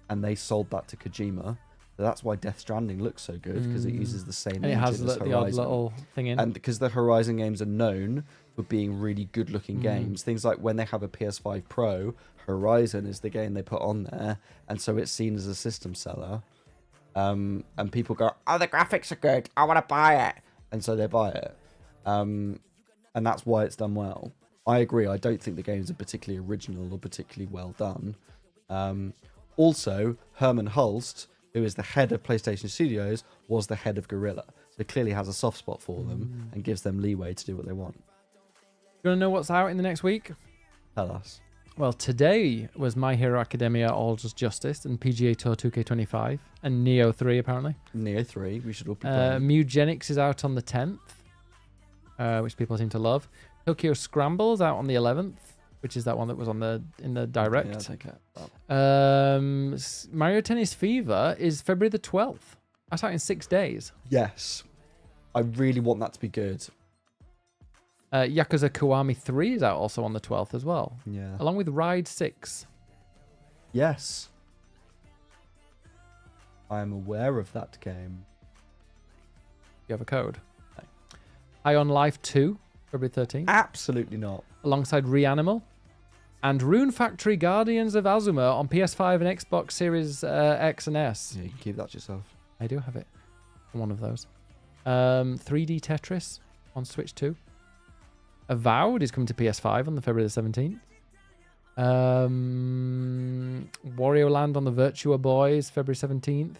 And they sold that to Kojima. So that's why Death Stranding looks so good, because it uses the same And it engine has as the odd Horizon. little thing in. And because the Horizon games are known for being really good-looking games, things like when they have a PS5 Pro, Horizon is the game they put on there, and so it's seen as a system seller. And people go, "Oh, the graphics are good. I want to buy it," and so they buy it. And that's why it's done well. I agree. I don't think the games are particularly original or particularly well done. Also, Herman Hulst, who is the head of PlayStation Studios, was the head of Guerrilla. So clearly has a soft spot for them and gives them leeway to do what they want. You want to know what's out in the next week? Tell us. Well, today was My Hero Academia All Just Justice and PGA Tour 2K25 and Neo 3 apparently. Neo 3, we should all be playing. Mugenics is out on the 10th, which people seem to love. Tokyo Scramble is out on the 11th, which is that one that was in the direct. Yeah, I'll take it. Mario Tennis Fever is February the 12th. That's out in 6 days. Yes. I really want that to be good. Yakuza Kiwami 3 is out also on the 12th as well, Yeah. along with Ride 6. Yes. I am aware of that game. You have a code. No. High on Life 2, February 13th. Absolutely not. Alongside Reanimal. And Rune Factory Guardians of Azuma on PS5 and Xbox Series X and S. Yeah, you can keep that to yourself. I do have it. One of those. 3D Tetris on Switch 2. Avowed is coming to PS5 on the February the 17th. Wario Land on the Virtua Boys, February 17th.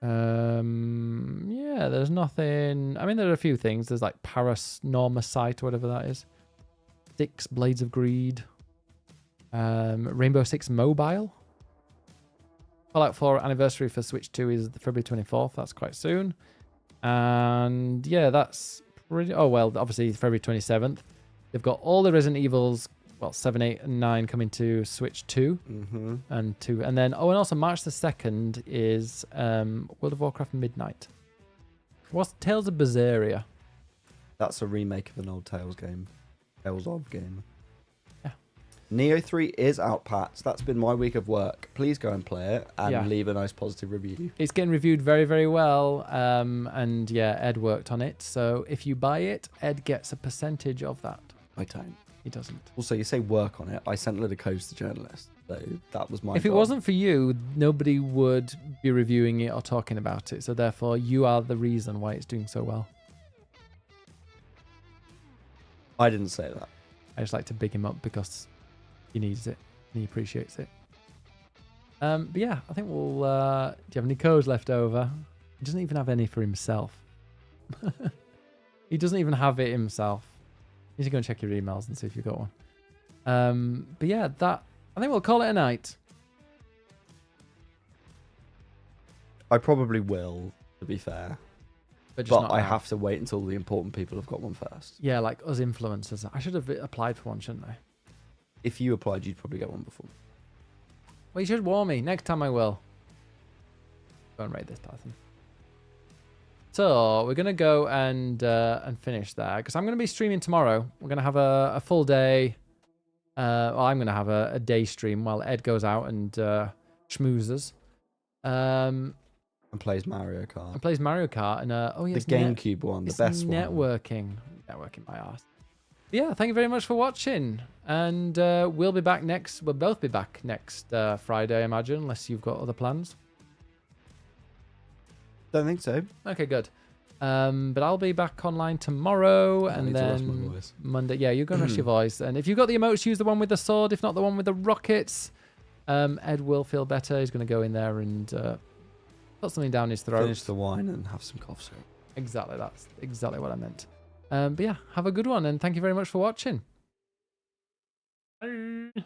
Yeah, there's nothing. I mean, there are a few things. There's like Paranormasight or whatever that is. Six Blades of Greed. Rainbow Six Mobile. Fallout 4 anniversary for Switch 2 is the February 24th. That's quite soon. And yeah, that's pretty. Oh, well, obviously, February 27th. They've got all the Resident Evils, well, 7, 8, and 9 coming to Switch 2 and 2. And then, and also March the 2nd is World of Warcraft Midnight. What's Tales of Berseria? That's a remake of an old Tales game. Tales of game. Yeah. Neo 3 is out, Pat. That's been my week of work. Please go and play it and leave a nice positive review. It's getting reviewed very, very well. And yeah, Ed worked on it. So if you buy it, Ed gets a percentage of that. I don't. He doesn't. Also, you say work on it. I sent a load of codes to journalists. So that was my If it fault. wasn't for you, nobody would be reviewing it or talking about it. So therefore, you are the reason why it's doing so well. I didn't say that. I just like to big him up because he needs it and he appreciates it. But yeah, I think we'll... do you have any codes left over? He doesn't even have any for himself. He doesn't even have it himself. You need to go and check your emails and see if you've got one. But yeah, I think we'll call it a night. I probably will, to be fair. But But I have to wait until the important people have got one first. Yeah, like us influencers. I should have applied for one, shouldn't I? If you applied, you'd probably get one before. Well, you should warn me. Next time I will. Go and raid this person. So we're gonna go and finish there because I'm gonna be streaming tomorrow. We're gonna have a full day. Well, I'm gonna have a day stream while Ed goes out and schmoozes. And plays Mario And Kart. plays Mario Kart and The GameCube one, the best one. Networking my ass. Yeah, thank you very much for watching, and we'll be back next. We'll both be back next Friday, I imagine, unless you've got other plans. Don't think so. Okay, good. But I'll be back online tomorrow, I and need to rest my then voice. Monday. Yeah, you're going to rest your voice. And if you've got the emotes, use the one with the sword. If not, the one with the rockets. Ed will feel better. He's going to go in there and put something down his throat. Finish the wine and have some cough syrup. Exactly, that's exactly what I meant. But yeah, have a good one, and thank you very much for watching. Bye.